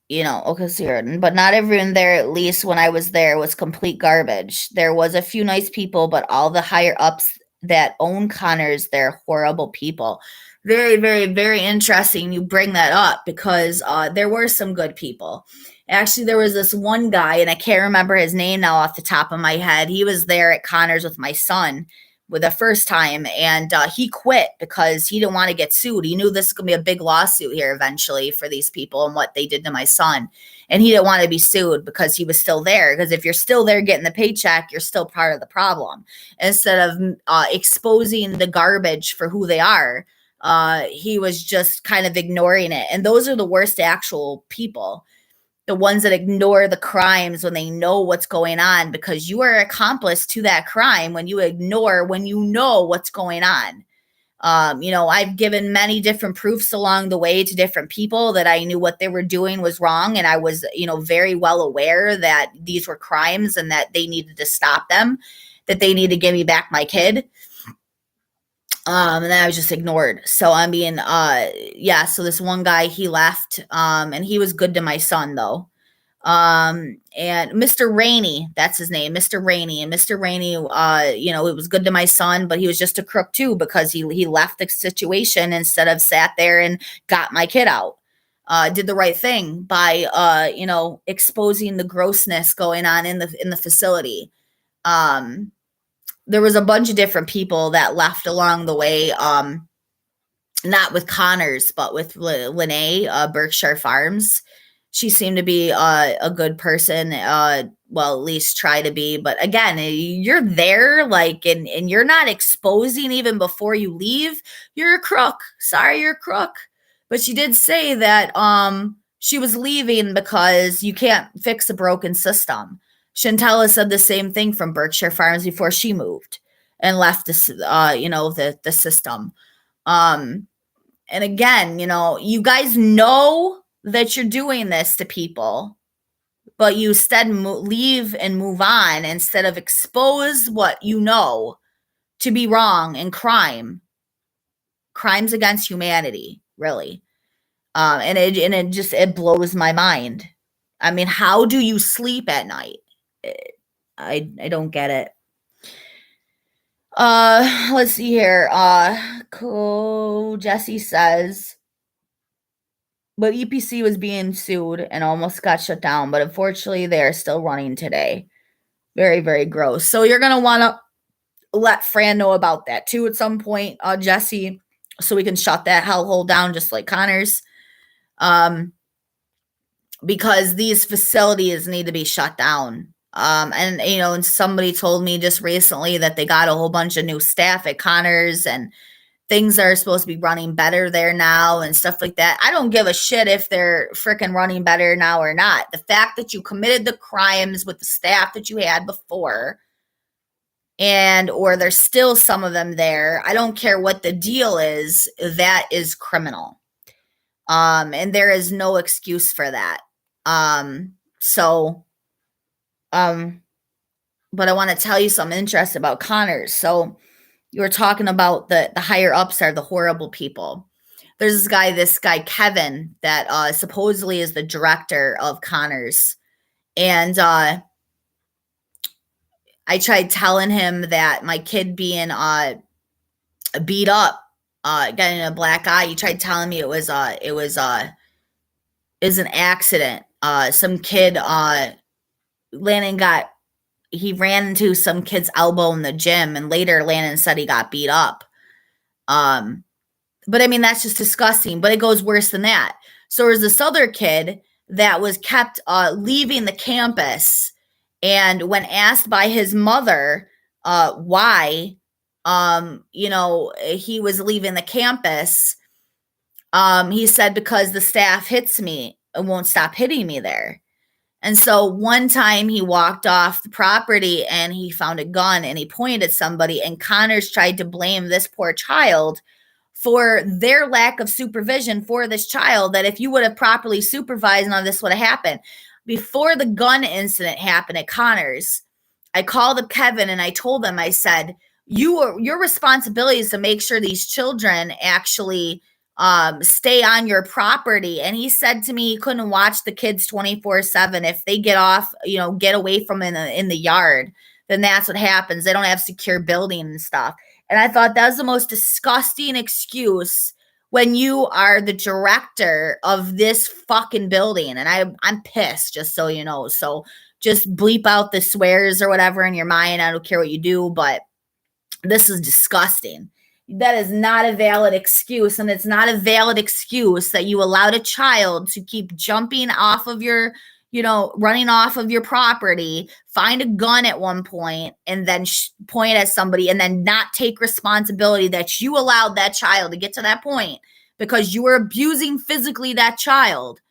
okay, so but not everyone there, at least when I was there, was complete garbage. There was a few nice people, but all the higher ups that own Connors, they're horrible people. Very, very, very interesting you bring that up because there were some good people. Actually, there was this one guy, and I can't remember his name now off the top of my head. He was there at Connors with my son with the first time, and he quit because he didn't want to get sued. He knew this was going to be a big lawsuit here eventually for these people and what they did to my son. And he didn't want to be sued because he was still there. Because if you're still there getting the paycheck, you're still part of the problem. Instead of exposing the garbage for who they are, he was just kind of ignoring it. And those are the worst actual people, the ones that ignore the crimes when they know what's going on, because you are accomplice to that crime when you ignore when you know what's going on. I've given many different proofs along the way to different people that I knew what they were doing was wrong, and I was very well aware that these were crimes and that they needed to stop them, that they need to give me back my kid. And then I was just ignored. So I mean, yeah. So this one guy, he left, and he was good to my son though. And Mr. Rainey, that's his name, Mr. Rainey, and Mr. Rainey, it was good to my son, but he was just a crook too because he left the situation instead of sat there and got my kid out. Did the right thing by exposing the grossness going on in the facility. There was a bunch of different people that left along the way, not with Connors, but with Lene, Berkshire Farms. She seemed to be a good person, well, at least try to be. But again, you're there, and you're not exposing even before you leave. You're a crook. Sorry, you're a crook. But she did say that she was leaving because you can't fix a broken system. Chantella said the same thing from Berkshire Farms before she moved and left the system. And again, you guys know that you're doing this to people. but you instead leave and move on instead of expose what you know to be wrong and crimes against humanity, really. And it blows my mind. I mean, how do you sleep at night? I don't get it. Let's see here. Jesse says, but EPC was being sued and almost got shut down, but unfortunately they are still running today. Very, very gross. So you're gonna want to let Fran know about that too at some point, Jesse, so we can shut that hellhole down just like Connors. Because these facilities need to be shut down. And somebody told me just recently that they got a whole bunch of new staff at Connors and things are supposed to be running better there now and stuff like that. I don't give a shit if they're freaking running better now or not. The fact that you committed the crimes with the staff that you had before, or there's still some of them there, I don't care what the deal is, that is criminal. And there is no excuse for that. But I want to tell you something interesting about Connors. So you were talking about the higher ups are the horrible people. There's this guy Kevin that supposedly is the director of Connors, and I tried telling him that my kid being beat up, getting a black eye. He tried telling me it was an accident. Some kid Landon he ran into some kid's elbow in the gym, and later Landon said he got beat up. But I mean, that's just disgusting, but it goes worse than that. So there's this other kid that was kept leaving the campus, and when asked by his mother why he was leaving the campus, he said, because the staff hits me and won't stop hitting me there. And so one time he walked off the property and he found a gun and he pointed at somebody, and Connors tried to blame this poor child for their lack of supervision for this child, that if you would have properly supervised, none of this would have happened. Before the gun incident happened at Connors, I called up Kevin and I told him, I said, your responsibility is to make sure these children actually stay on your property. And he said to me he couldn't watch the kids 24/7. If they get off, get away from in the yard, then that's what happens. They don't have secure building and stuff. And I thought that was the most disgusting excuse when you are the director of this fucking building. And I'm pissed, just so you know. So just bleep out the swears or whatever in your mind. I don't care what you do, but this is disgusting. That is not a valid excuse. And it's not a valid excuse that you allowed a child to keep jumping off of your, running off of your property, find a gun at one point, and then point at somebody, and then not take responsibility that you allowed that child to get to that point because you were abusing physically that child,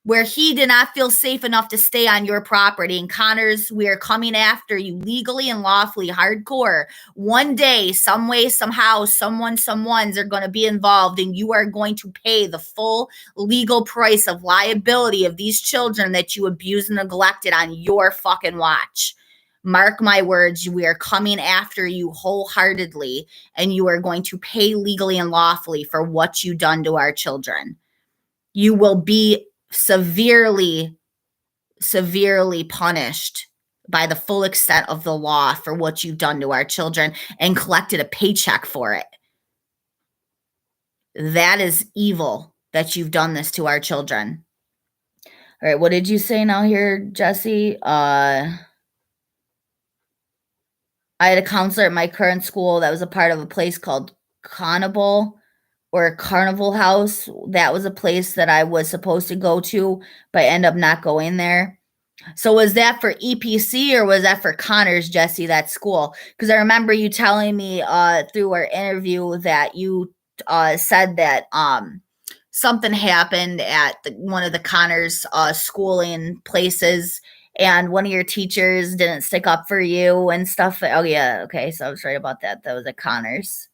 where he did not feel safe enough to stay on your property. And Connors, we are coming after you legally and lawfully, hardcore. One day, some way, somehow, someone's are going to be involved, and you are going to pay the full legal price of liability of these children that you abused and neglected on your fucking watch. Mark my words, we are coming after you wholeheartedly, and you are going to pay legally and lawfully for what you done to our children. You will be severely punished by the full extent of the law for what you've done to our children and collected a paycheck for it. That is evil that you've done this to our children. All right, what did you say now here, Jesse? I had a counselor at my current school that was a part of a place called Carnival House. That was a place that I was supposed to go to, but I ended up not going there. So was that for EPC or was that for Connors, Jesse, that school? Because I remember you telling me through our interview that you said that something happened at one of the Connors schooling places, and one of your teachers didn't stick up for you and stuff. Oh, yeah. Okay. So I was right about that. That was at Connors.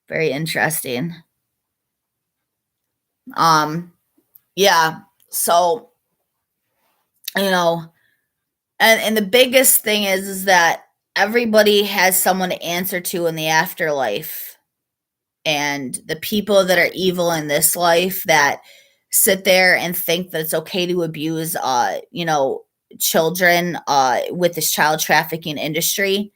Very interesting. Yeah. So you know, and the biggest thing is that everybody has someone to answer to in the afterlife. And the people that are evil in this life that sit there and think that it's okay to abuse children with this child trafficking industry,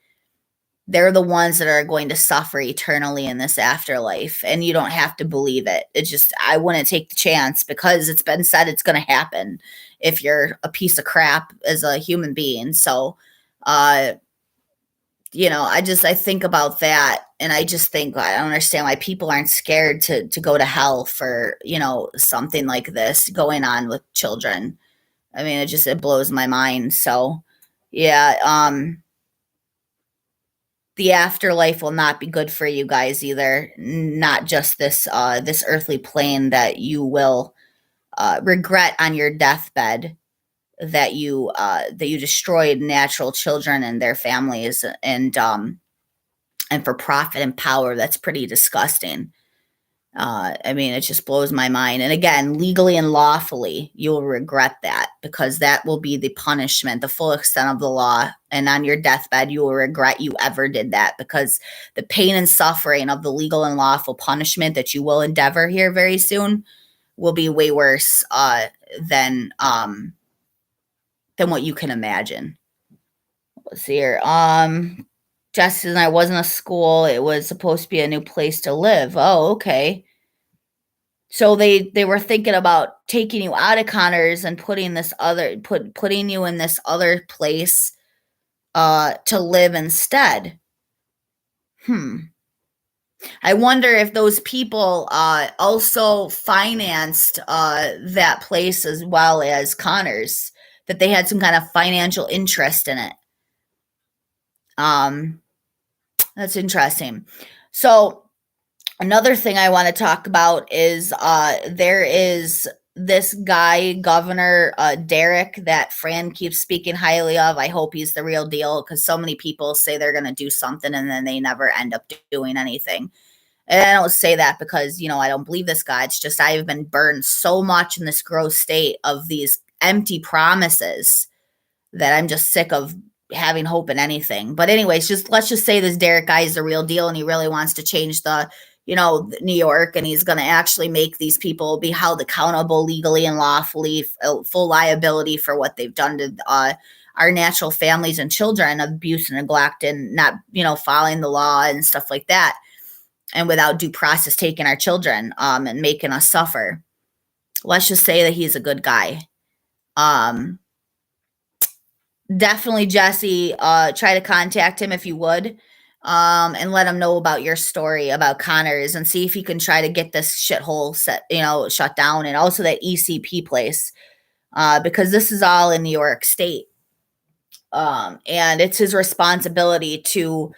they're the ones that are going to suffer eternally in this afterlife. And you don't have to believe it. It's just, I wouldn't take the chance because it's been said it's going to happen if you're a piece of crap as a human being. So, uh, I think about that and I just think I don't understand why people aren't scared to go to hell for, something like this going on with children. I mean, it blows my mind. So, yeah, the afterlife will not be good for you guys either. Not just this earthly plane that you will regret on your deathbed that you destroyed natural children and their families and for profit and power. That's pretty disgusting. I mean, it just blows my mind. And again, legally and lawfully, you will regret that because that will be the punishment, the full extent of the law. And on your deathbed, you will regret you ever did that because the pain and suffering of the legal and lawful punishment that you will endeavor here very soon will be way worse than what you can imagine. Let's see here. Just and I wasn't a school. It was supposed to be a new place to live. Oh, okay. So they were thinking about taking you out of Connors and putting you in this other place to live instead. I wonder if those people also financed that place as well as Connors, that they had some kind of financial interest in it. That's interesting. So another thing I want to talk about is there is this guy, Governor Derek, that Fran keeps speaking highly of. I hope he's the real deal because so many people say they're going to do something and then they never end up doing anything. And I don't say that because, I don't believe this guy. It's just I have been burned so much in this gross state of these empty promises that I'm just sick of having hope in anything. But anyways, let's just say this Derek guy is the real deal and he really wants to change New York, and he's going to actually make these people be held accountable legally and lawfully, full liability for what they've done to our natural families and children, abuse and neglect, and not, following the law and stuff like that. And without due process, taking our children and making us suffer. Let's just say that he's a good guy. Definitely, Jesse, try to contact him if you would, and let him know about your story about Connors and see if he can try to get this shithole shut down, and also that ECP place, because this is all in New York State. And it's his responsibility to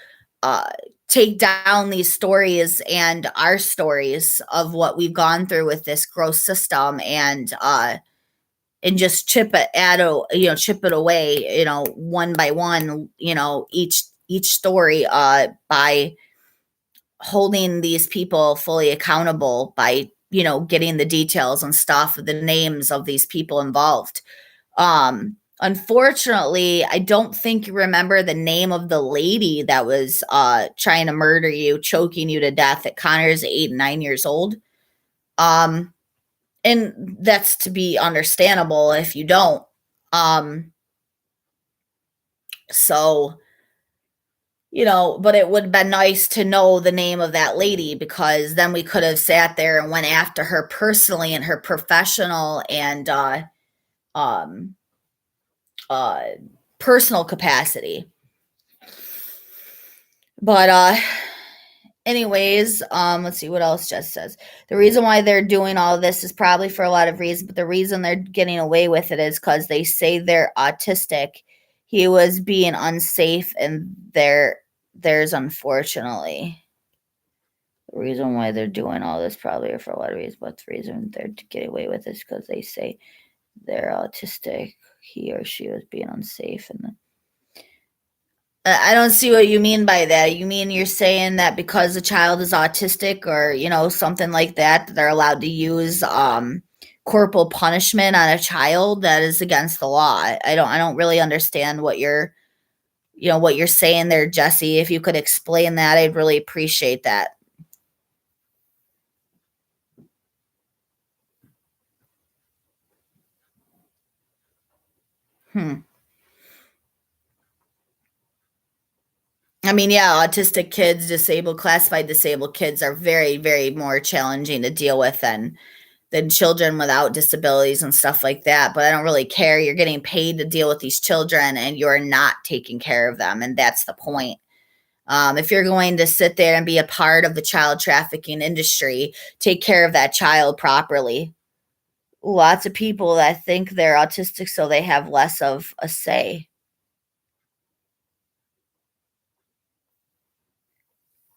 take down these stories and our stories of what we've gone through with this gross system and just chip it away, one by one, each story by holding these people fully accountable by, getting the details and stuff, the names of these people involved. Unfortunately, I don't think you remember the name of the lady that was trying to murder you, choking you to death at Connors 8 and 9 years old. And that's to be understandable if you don't. So, but it would have been nice to know the name of that lady because then we could have sat there and went after her personally in her professional and personal capacity. But anyways, let's see what else Jess says. The reason why they're doing all of this is probably for a lot of reasons, but the reason they're getting away with it is because they say they're autistic. He was being unsafe, and there's unfortunately the reason why they're doing all this probably for a lot of reasons, but the reason they're to get away with it is because they say they're autistic. He or she was being unsafe, and I don't see what you mean by that. You mean you're saying that because the child is autistic or, something like that, they're allowed to use corporal punishment on a child, that is against the law. I don't really understand what you're saying there, Jesse. If you could explain that, I'd really appreciate that. Hmm. I mean, yeah, autistic kids, classified disabled kids are very, very more challenging to deal with than children without disabilities and stuff like that. But I don't really care. You're getting paid to deal with these children and you're not taking care of them. And that's the point. If you're going to sit there and be a part of the child trafficking industry, take care of that child properly. Lots of people that think they're autistic so they have less of a say.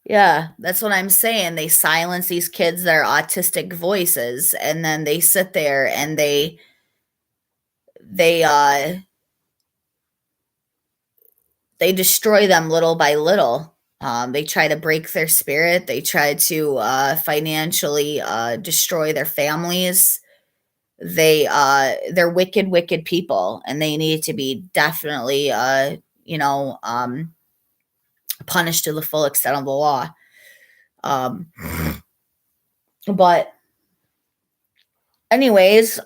Yeah, that's what I'm saying. They silence these kids, their autistic voices, and then they sit there and they they destroy them little by little. They try to break their spirit. They try to financially destroy their families. They're wicked, wicked people, and they need to be definitely you know um, punished to the full extent of the law. Um, but anyways,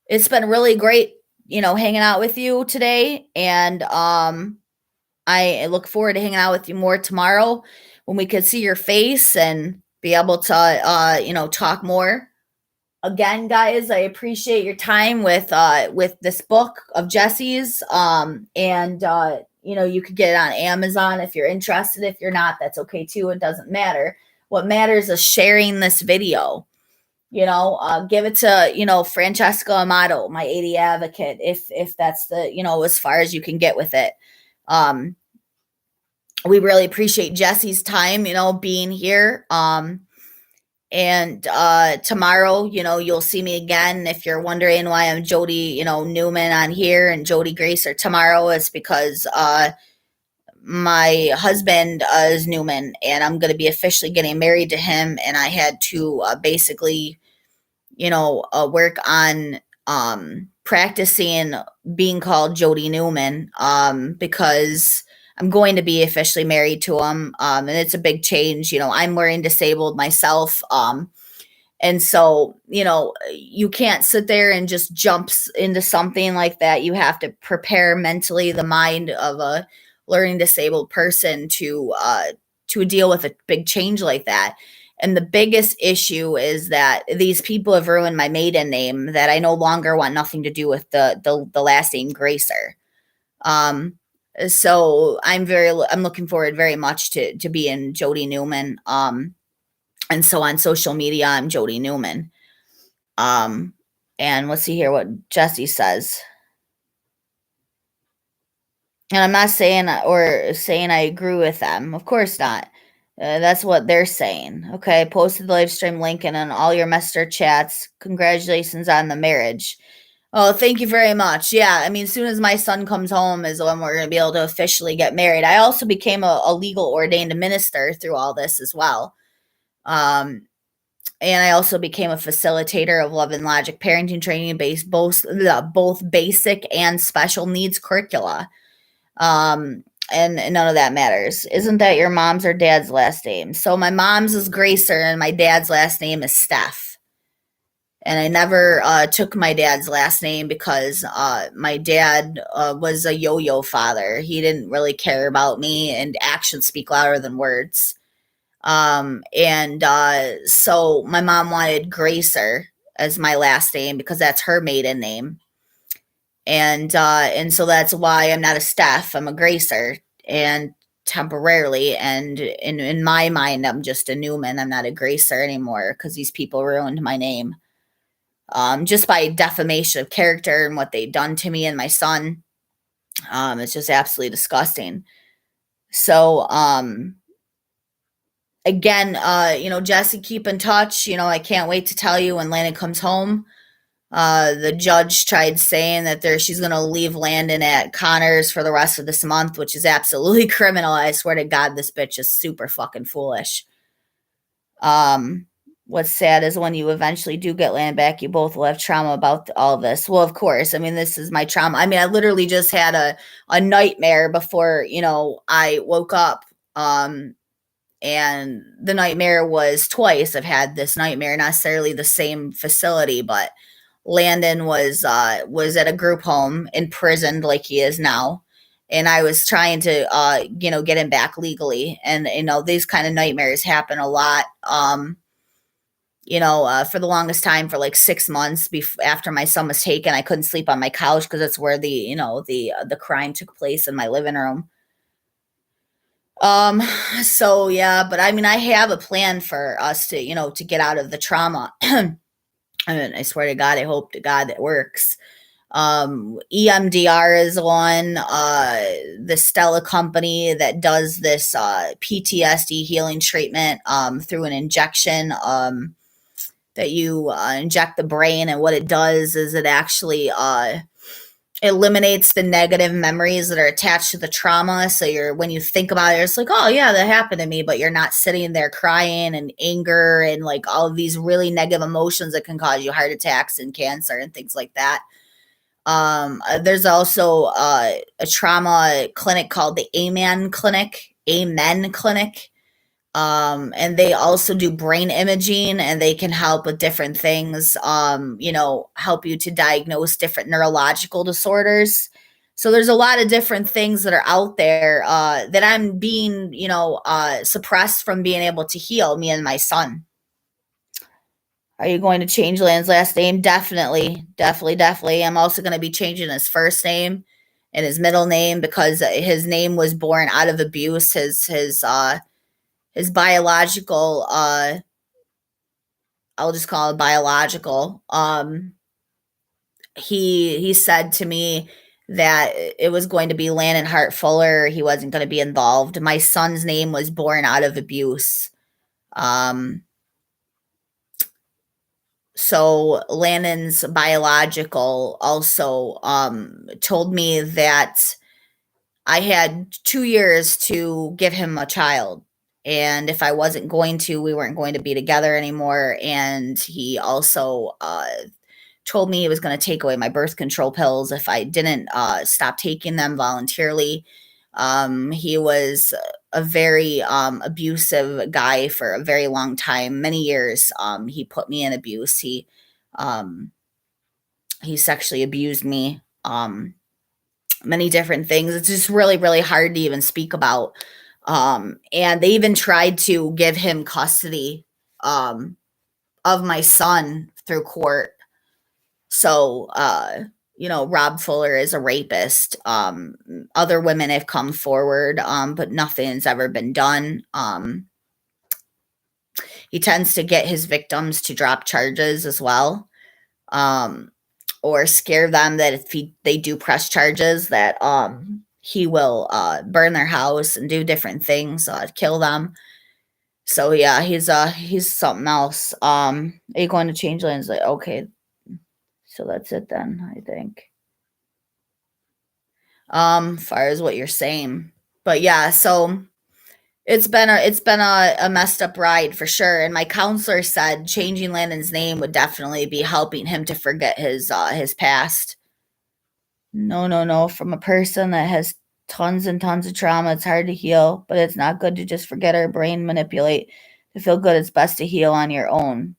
it's been really great, hanging out with you today, and I look forward to hanging out with you more tomorrow when we can see your face and be able to, talk more. Again, guys, I appreciate your time with this book of Jesse's. And you could get it on Amazon if you're interested. If you're not, that's okay too. It doesn't matter. What matters is sharing this video. Give it to Francesca Amato, my AD advocate, if that's the as far as you can get with it. We really appreciate Jesse's time, being here. And tomorrow, you'll see me again. If you're wondering why I'm Jody, Newman on here and Jody Gracer tomorrow, it's because my husband is Newman, and I'm going to be officially getting married to him, and I had to basically work on practicing being called Jody Newman because I'm going to be officially married to him. And it's a big change. I'm wearing disabled myself. And so, you can't sit there and just jumps into something like that. You have to prepare mentally the mind of a learning disabled person to deal with a big change like that. And the biggest issue is that these people have ruined my maiden name, that I no longer want nothing to do with the last name Gracer. So I'm looking forward very much to being Jody Newman. And so on social media, I'm Jody Newman. And let's see here what Jesse says. And I'm not saying I agree with them. Of course not. That's what they're saying. Okay, posted the live stream link and on all your messenger chats. Congratulations on the marriage. Oh, thank you very much. Yeah, I mean, as soon as my son comes home is when we're going to be able to officially get married. I also became a legal ordained minister through all this as well. And I also became a facilitator of Love and Logic parenting training based both basic and special needs curricula. And none of that matters. Isn't that your mom's or dad's last name? So my mom's is Gracer and my dad's last name is Steph. And I never took my dad's last name because my dad was a yo-yo father. He didn't really care about me, and actions speak louder than words. And so my mom wanted Gracer as my last name because that's her maiden name. And so that's why I'm not a Steph, I'm a Gracer, and temporarily, and in my mind, I'm just a Newman. I'm not a Gracer anymore because these people ruined my name. Just by defamation of character and what they've done to me and my son. It's just absolutely disgusting. So, again, Jesse, keep in touch. I can't wait to tell you when Landon comes home. The judge tried saying that she's going to leave Landon at Connors for the rest of this month, which is absolutely criminal. I swear to God, this bitch is super fucking foolish. what's sad is when you eventually do get land back, you both will have trauma about all this. Well, of course. I mean, this is my trauma. I mean, I literally just had a nightmare before, I woke up. And the nightmare was twice. I've had this nightmare, not necessarily the same facility, but Landon was at a group home, imprisoned like he is now. And I was trying to get him back legally. And these kind of nightmares happen a lot. For the longest time, for like 6 months after my son was taken, I couldn't sleep on my couch because that's where the crime took place, in my living room. Um, so yeah, but I mean, I have a plan for us to get out of the trauma. I mean, I swear to God, I hope to God that works. EMDR is one, the Stella company that does this PTSD healing treatment through an injection that you inject the brain, and what it does is it actually eliminates the negative memories that are attached to the trauma. So when you think about it, it's like, oh yeah, that happened to me, but you're not sitting there crying and anger and like all of these really negative emotions that can cause you heart attacks and cancer and things like that. There's also a trauma clinic called the Amen Clinic. And they also do brain imaging, and they can help with different things, help you to diagnose different neurological disorders. So there's a lot of different things that are out there that I'm being, suppressed from being able to heal, me and my son. Are you going to change Land's last name? Definitely, definitely, definitely. I'm also going to be changing his first name and his middle name because his name was born out of abuse. His biological, I'll just call it biological. He said to me that it was going to be Landon Hart Fuller. He wasn't going to be involved. My son's name was born out of abuse. So Landon's biological also told me that I had 2 years to give him a child. And if I wasn't going to, we weren't going to be together anymore. And he also told me he was going to take away my birth control pills if I didn't stop taking them voluntarily. He was a very abusive guy for a very long time, many years. He put me in abuse. He sexually abused me. Many different things. It's just really, really hard to even speak about. And they even tried to give him custody of my son through court. So, Rob Fuller is a rapist. Other women have come forward, but nothing's ever been done. He tends to get his victims to drop charges as well. Or scare them that if they do press charges, that he will burn their house and do different things, kill them. So yeah, he's something else. Are you going to change lanes? Like, okay, so that's it then, I think. Far as what you're saying, but yeah, so it's been a messed up ride for sure. And my counselor said changing Landon's name would definitely be helping him to forget his past. No, no, no. From a person that has tons and tons of trauma, it's hard to heal, but it's not good to just forget or brain manipulate. To feel good, it's best to heal on your own.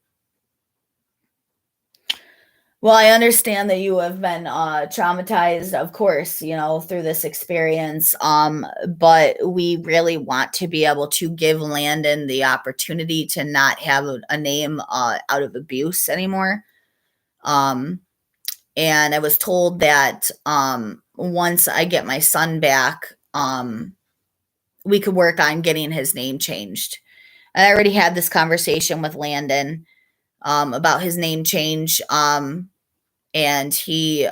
Well, I understand that you have been traumatized, of course, through this experience. But we really want to be able to give Landon the opportunity to not have a name out of abuse anymore. And I was told that once I get my son back, we could work on getting his name changed. And I already had this conversation with Landon about his name change. And he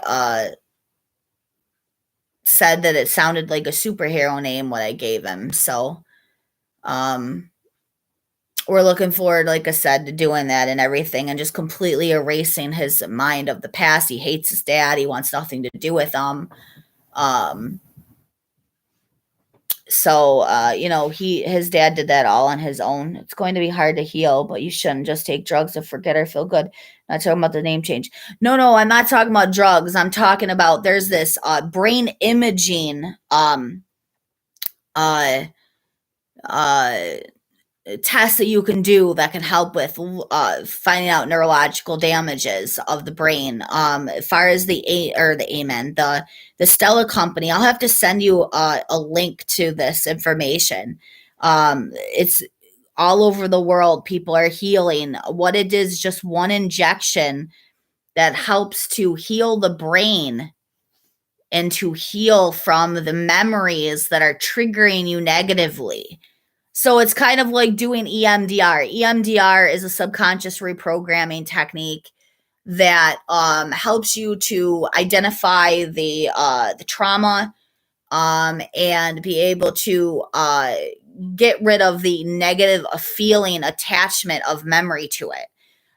said that it sounded like a superhero name, what I gave him. So we're looking forward, like I said, to doing that and everything, and just completely erasing his mind of the past. He hates his dad. He wants nothing to do with him. So, his dad did that all on his own. It's going to be hard to heal, but you shouldn't just take drugs to forget or feel good. Not talking about the name change. No, I'm not talking about drugs. I'm talking about there's this brain imaging uh, uh, tests that you can do that can help with finding out neurological damages of the brain. As far as the Stella company, I'll have to send you a link to this information. It's all over the world. People are healing. What it is, just one injection that helps to heal the brain and to heal from the memories that are triggering you negatively. So it's kind of like doing EMDR. EMDR is a subconscious reprogramming technique that helps you to identify the trauma and be able to get rid of the negative feeling attachment of memory to it.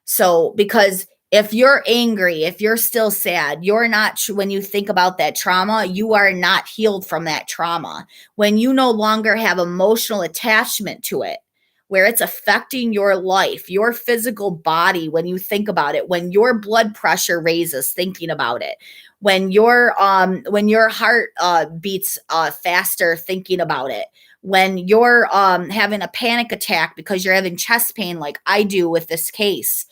So, because if you're angry, if you're still sad, you're not, when you think about that trauma, you are not healed from that trauma. When you no longer have emotional attachment to it, where it's affecting your life, your physical body, when you think about it, when your blood pressure raises thinking about it, when your heart beats faster thinking about it, when you're having a panic attack because you're having chest pain like I do with this case,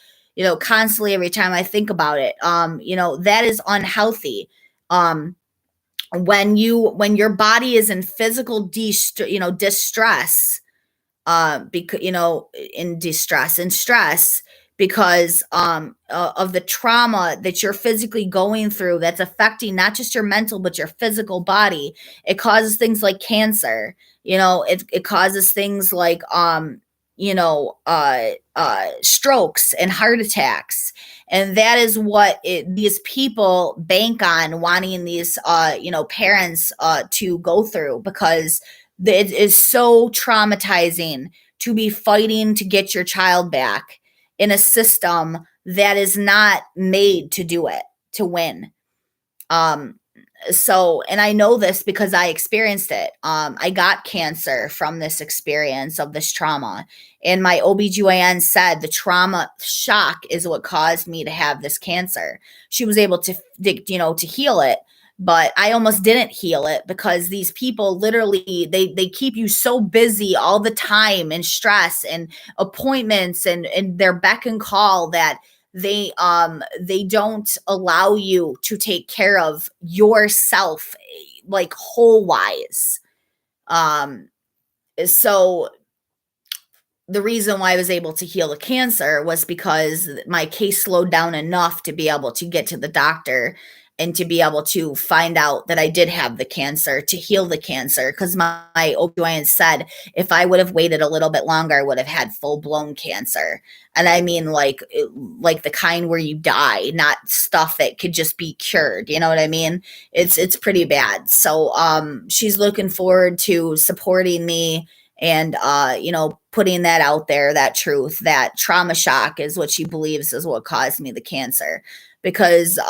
constantly every time I think about it, that is unhealthy. When your body is in physical distress, because in distress and stress because of the trauma that you're physically going through that's affecting not just your mental but your physical body. It causes things like cancer. It causes things like strokes and heart attacks. And that is what these people bank on wanting these parents to go through, because it is so traumatizing to be fighting to get your child back in a system that is not made to do it, to win. And I know this because I experienced it. I got cancer from this experience of this trauma. And my OBGYN said the trauma shock is what caused me to have this cancer. She was able to heal it, but I almost didn't heal it because these people literally, they keep you so busy all the time and stress and appointments and their beck and call that they don't allow you to take care of yourself like whole wise. So the reason why I was able to heal the cancer was because my case slowed down enough to be able to get to the doctor and to be able to find out that I did have the cancer, to heal the cancer. Because my OBGYN said if I would have waited a little bit longer, I would have had full-blown cancer. And I mean like the kind where you die, not stuff that could just be cured. You know what I mean? It's pretty bad. So she's looking forward to supporting me and putting that out there, that truth, that trauma shock is what she believes is what caused me the cancer. Because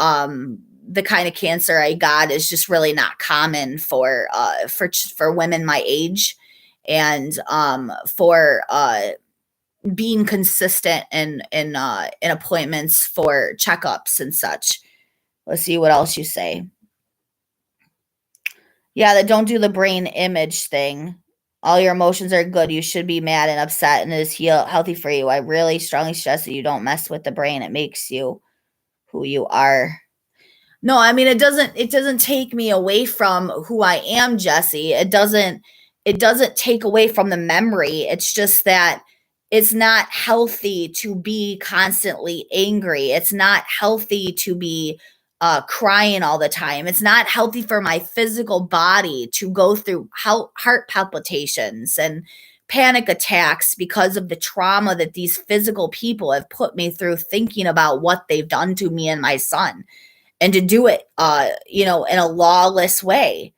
the kind of cancer I got is just really not common for women my age, and for being consistent in appointments for checkups and such. Let's see what else you say. Yeah, that don't do the brain image thing. All your emotions are good. You should be mad and upset, and it is healthy for you. I really strongly stress that you don't mess with the brain. It makes you who you are. No, I mean, it doesn't take me away from who I am, Jesse. It doesn't take away from the memory. It's just that it's not healthy to be constantly angry. It's not healthy to be crying all the time. It's not healthy for my physical body to go through heart palpitations and panic attacks because of the trauma that these physical people have put me through, thinking about what they've done to me and my son. And to do it, in a lawless way,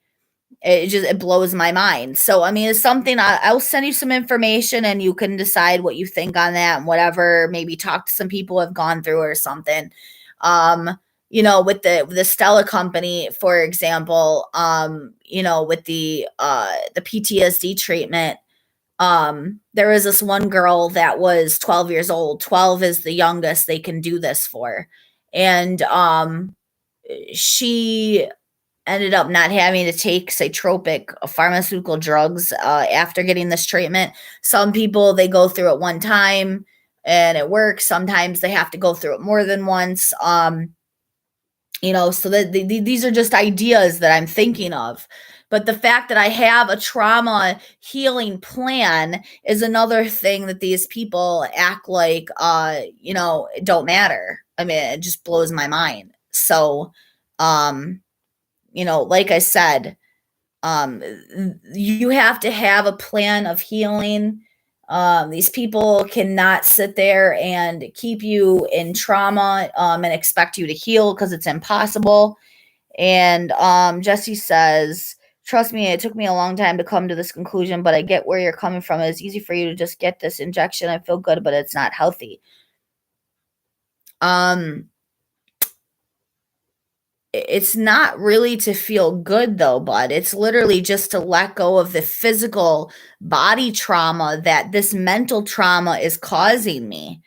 it blows my mind. So, I mean, it's something I'll send you some information and you can decide what you think on that and whatever, maybe talk to some people who have gone through it or something. with the Stella company, for example, with the PTSD treatment, there was this one girl that was 12 years old. 12 is the youngest they can do this for. And she ended up not having to take psychotropic pharmaceutical drugs after getting this treatment. Some people, they go through it one time and it works. Sometimes they have to go through it more than once. So that these are just ideas that I'm thinking of. But the fact that I have a trauma healing plan is another thing that these people act like, it don't matter. I mean, it just blows my mind. So, like I said, you have to have a plan of healing. These people cannot sit there and keep you in trauma and expect you to heal, because it's impossible. And Jesse says, trust me, it took me a long time to come to this conclusion, but I get where you're coming from. It's easy for you to just get this injection and feel good, but it's not healthy. It's not really to feel good though, bud. It's literally just to let go of the physical body trauma that this mental trauma is causing me.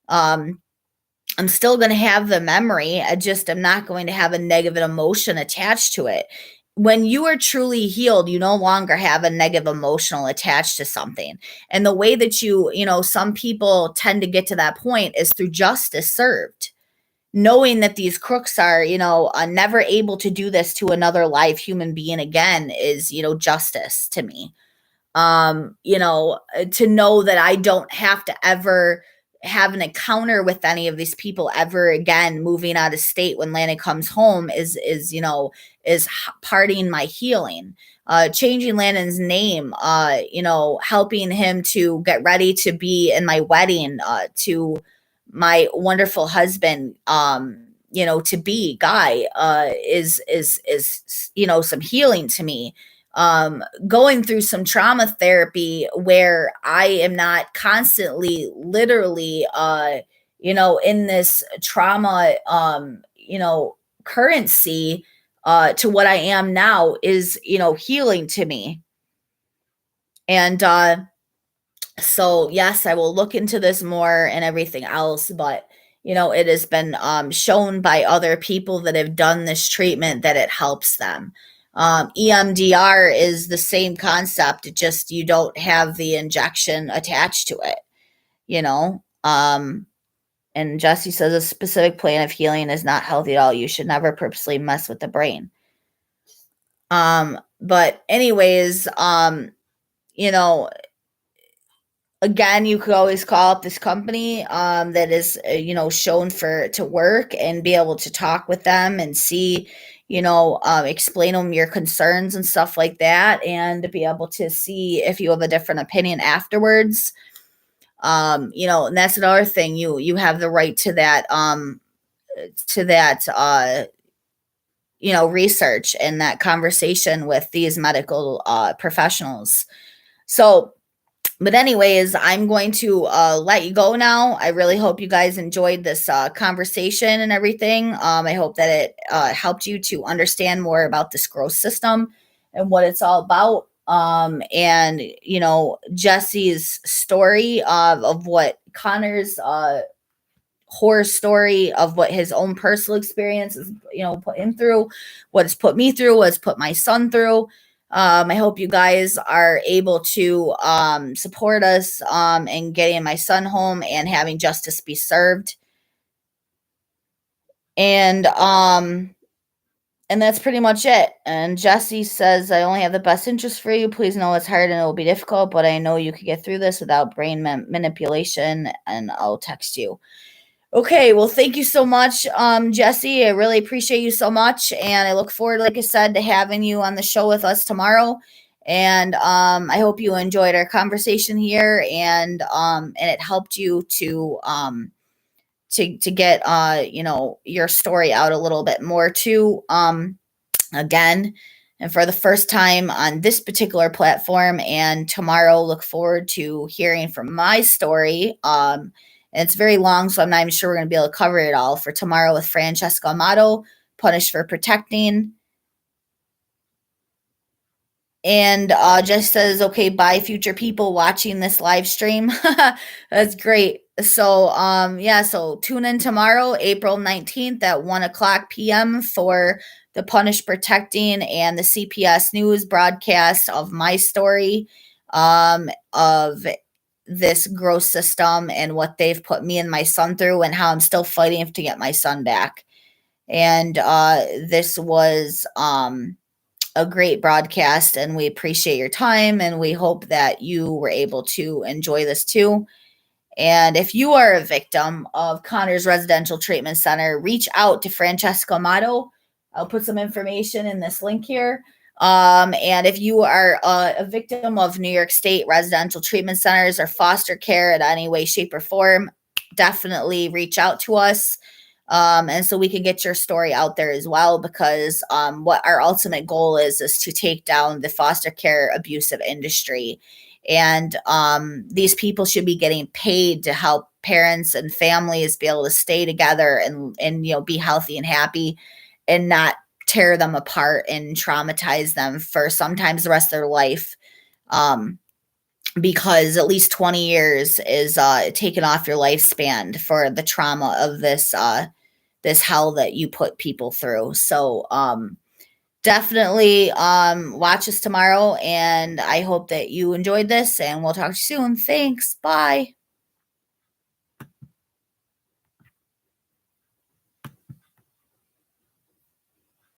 I'm still going to have the memory. I'm not going to have a negative emotion attached to it. When you are truly healed, you no longer have a negative emotional attached to something. And the way that some people tend to get to that point is through justice served. Knowing that these crooks are, never able to do this to another live human being again is, justice to me. To know that I don't have to ever have an encounter with any of these people ever again, moving out of state when Landon comes home is parting my healing. Changing Landon's name, helping him to get ready to be in my wedding, to my wonderful husband, to be Guy, is some healing to me. Going through some trauma therapy where I am not constantly, literally, in this trauma, currency, to what I am now is, healing to me. And, so yes, I will look into this more and everything else, but it has been shown by other people that have done this treatment that it helps them. EMDR is the same concept, just you don't have the injection attached to it, and Jesse says a specific plan of healing is not healthy at all. You should never purposely mess with the brain. But anyways, again, you could always call up this company that is, shown to work, and be able to talk with them and see, explain them your concerns and stuff like that, and to be able to see if you have a different opinion afterwards. And that's another thing. You have the right to that, research and that conversation with these medical professionals. So, but anyways, I'm going to let you go now. I really hope you guys enjoyed this conversation and everything. I hope that it helped you to understand more about this growth system and what it's all about. And, Jesse's story of what Connor's horror story of what his own personal experience is, put him through, what it's put me through, what it's put my son through. I hope you guys are able to support us in getting my son home and having justice be served. And that's pretty much it. And Jesse says, I only have the best interest for you. Please know it's hard and it will be difficult, but I know you could get through this without brain manipulation, and I'll text you. Okay, well, thank you so much, Jesse. I really appreciate you so much, and I look forward, like I said, to having you on the show with us tomorrow. And I hope you enjoyed our conversation here, and it helped you to get your story out a little bit more too. Again, and for the first time on this particular platform, and tomorrow, look forward to hearing from my story. And it's very long, so I'm not even sure we're going to be able to cover it all. For tomorrow with Francesca Amato, Punished for Protecting. And just says, okay, bye, future people watching this live stream. That's great. So, yeah, so tune in tomorrow, April 19th at 1 o'clock p.m. for the Punish Protecting and the CPS News broadcast of my story of this gross system and what they've put me and my son through and how I'm still fighting to get my son back. And this was a great broadcast, and we appreciate your time, and we hope that you were able to enjoy this too. And if you are a victim of Connors Residential Treatment Center, reach out to Francesca Amato. I'll put some information in this link here. And if you are a victim of New York State residential treatment centers or foster care in any way, shape, or form, definitely reach out to us. And so we can get your story out there as well, because what our ultimate goal is to take down the foster care abusive industry. And these people should be getting paid to help parents and families be able to stay together and be healthy and happy, and not tear them apart and traumatize them for sometimes the rest of their life. Because at least 20 years is taken off your lifespan for the trauma of this hell that you put people through. So definitely watch us tomorrow, and I hope that you enjoyed this, and we'll talk to you soon. Thanks. Bye.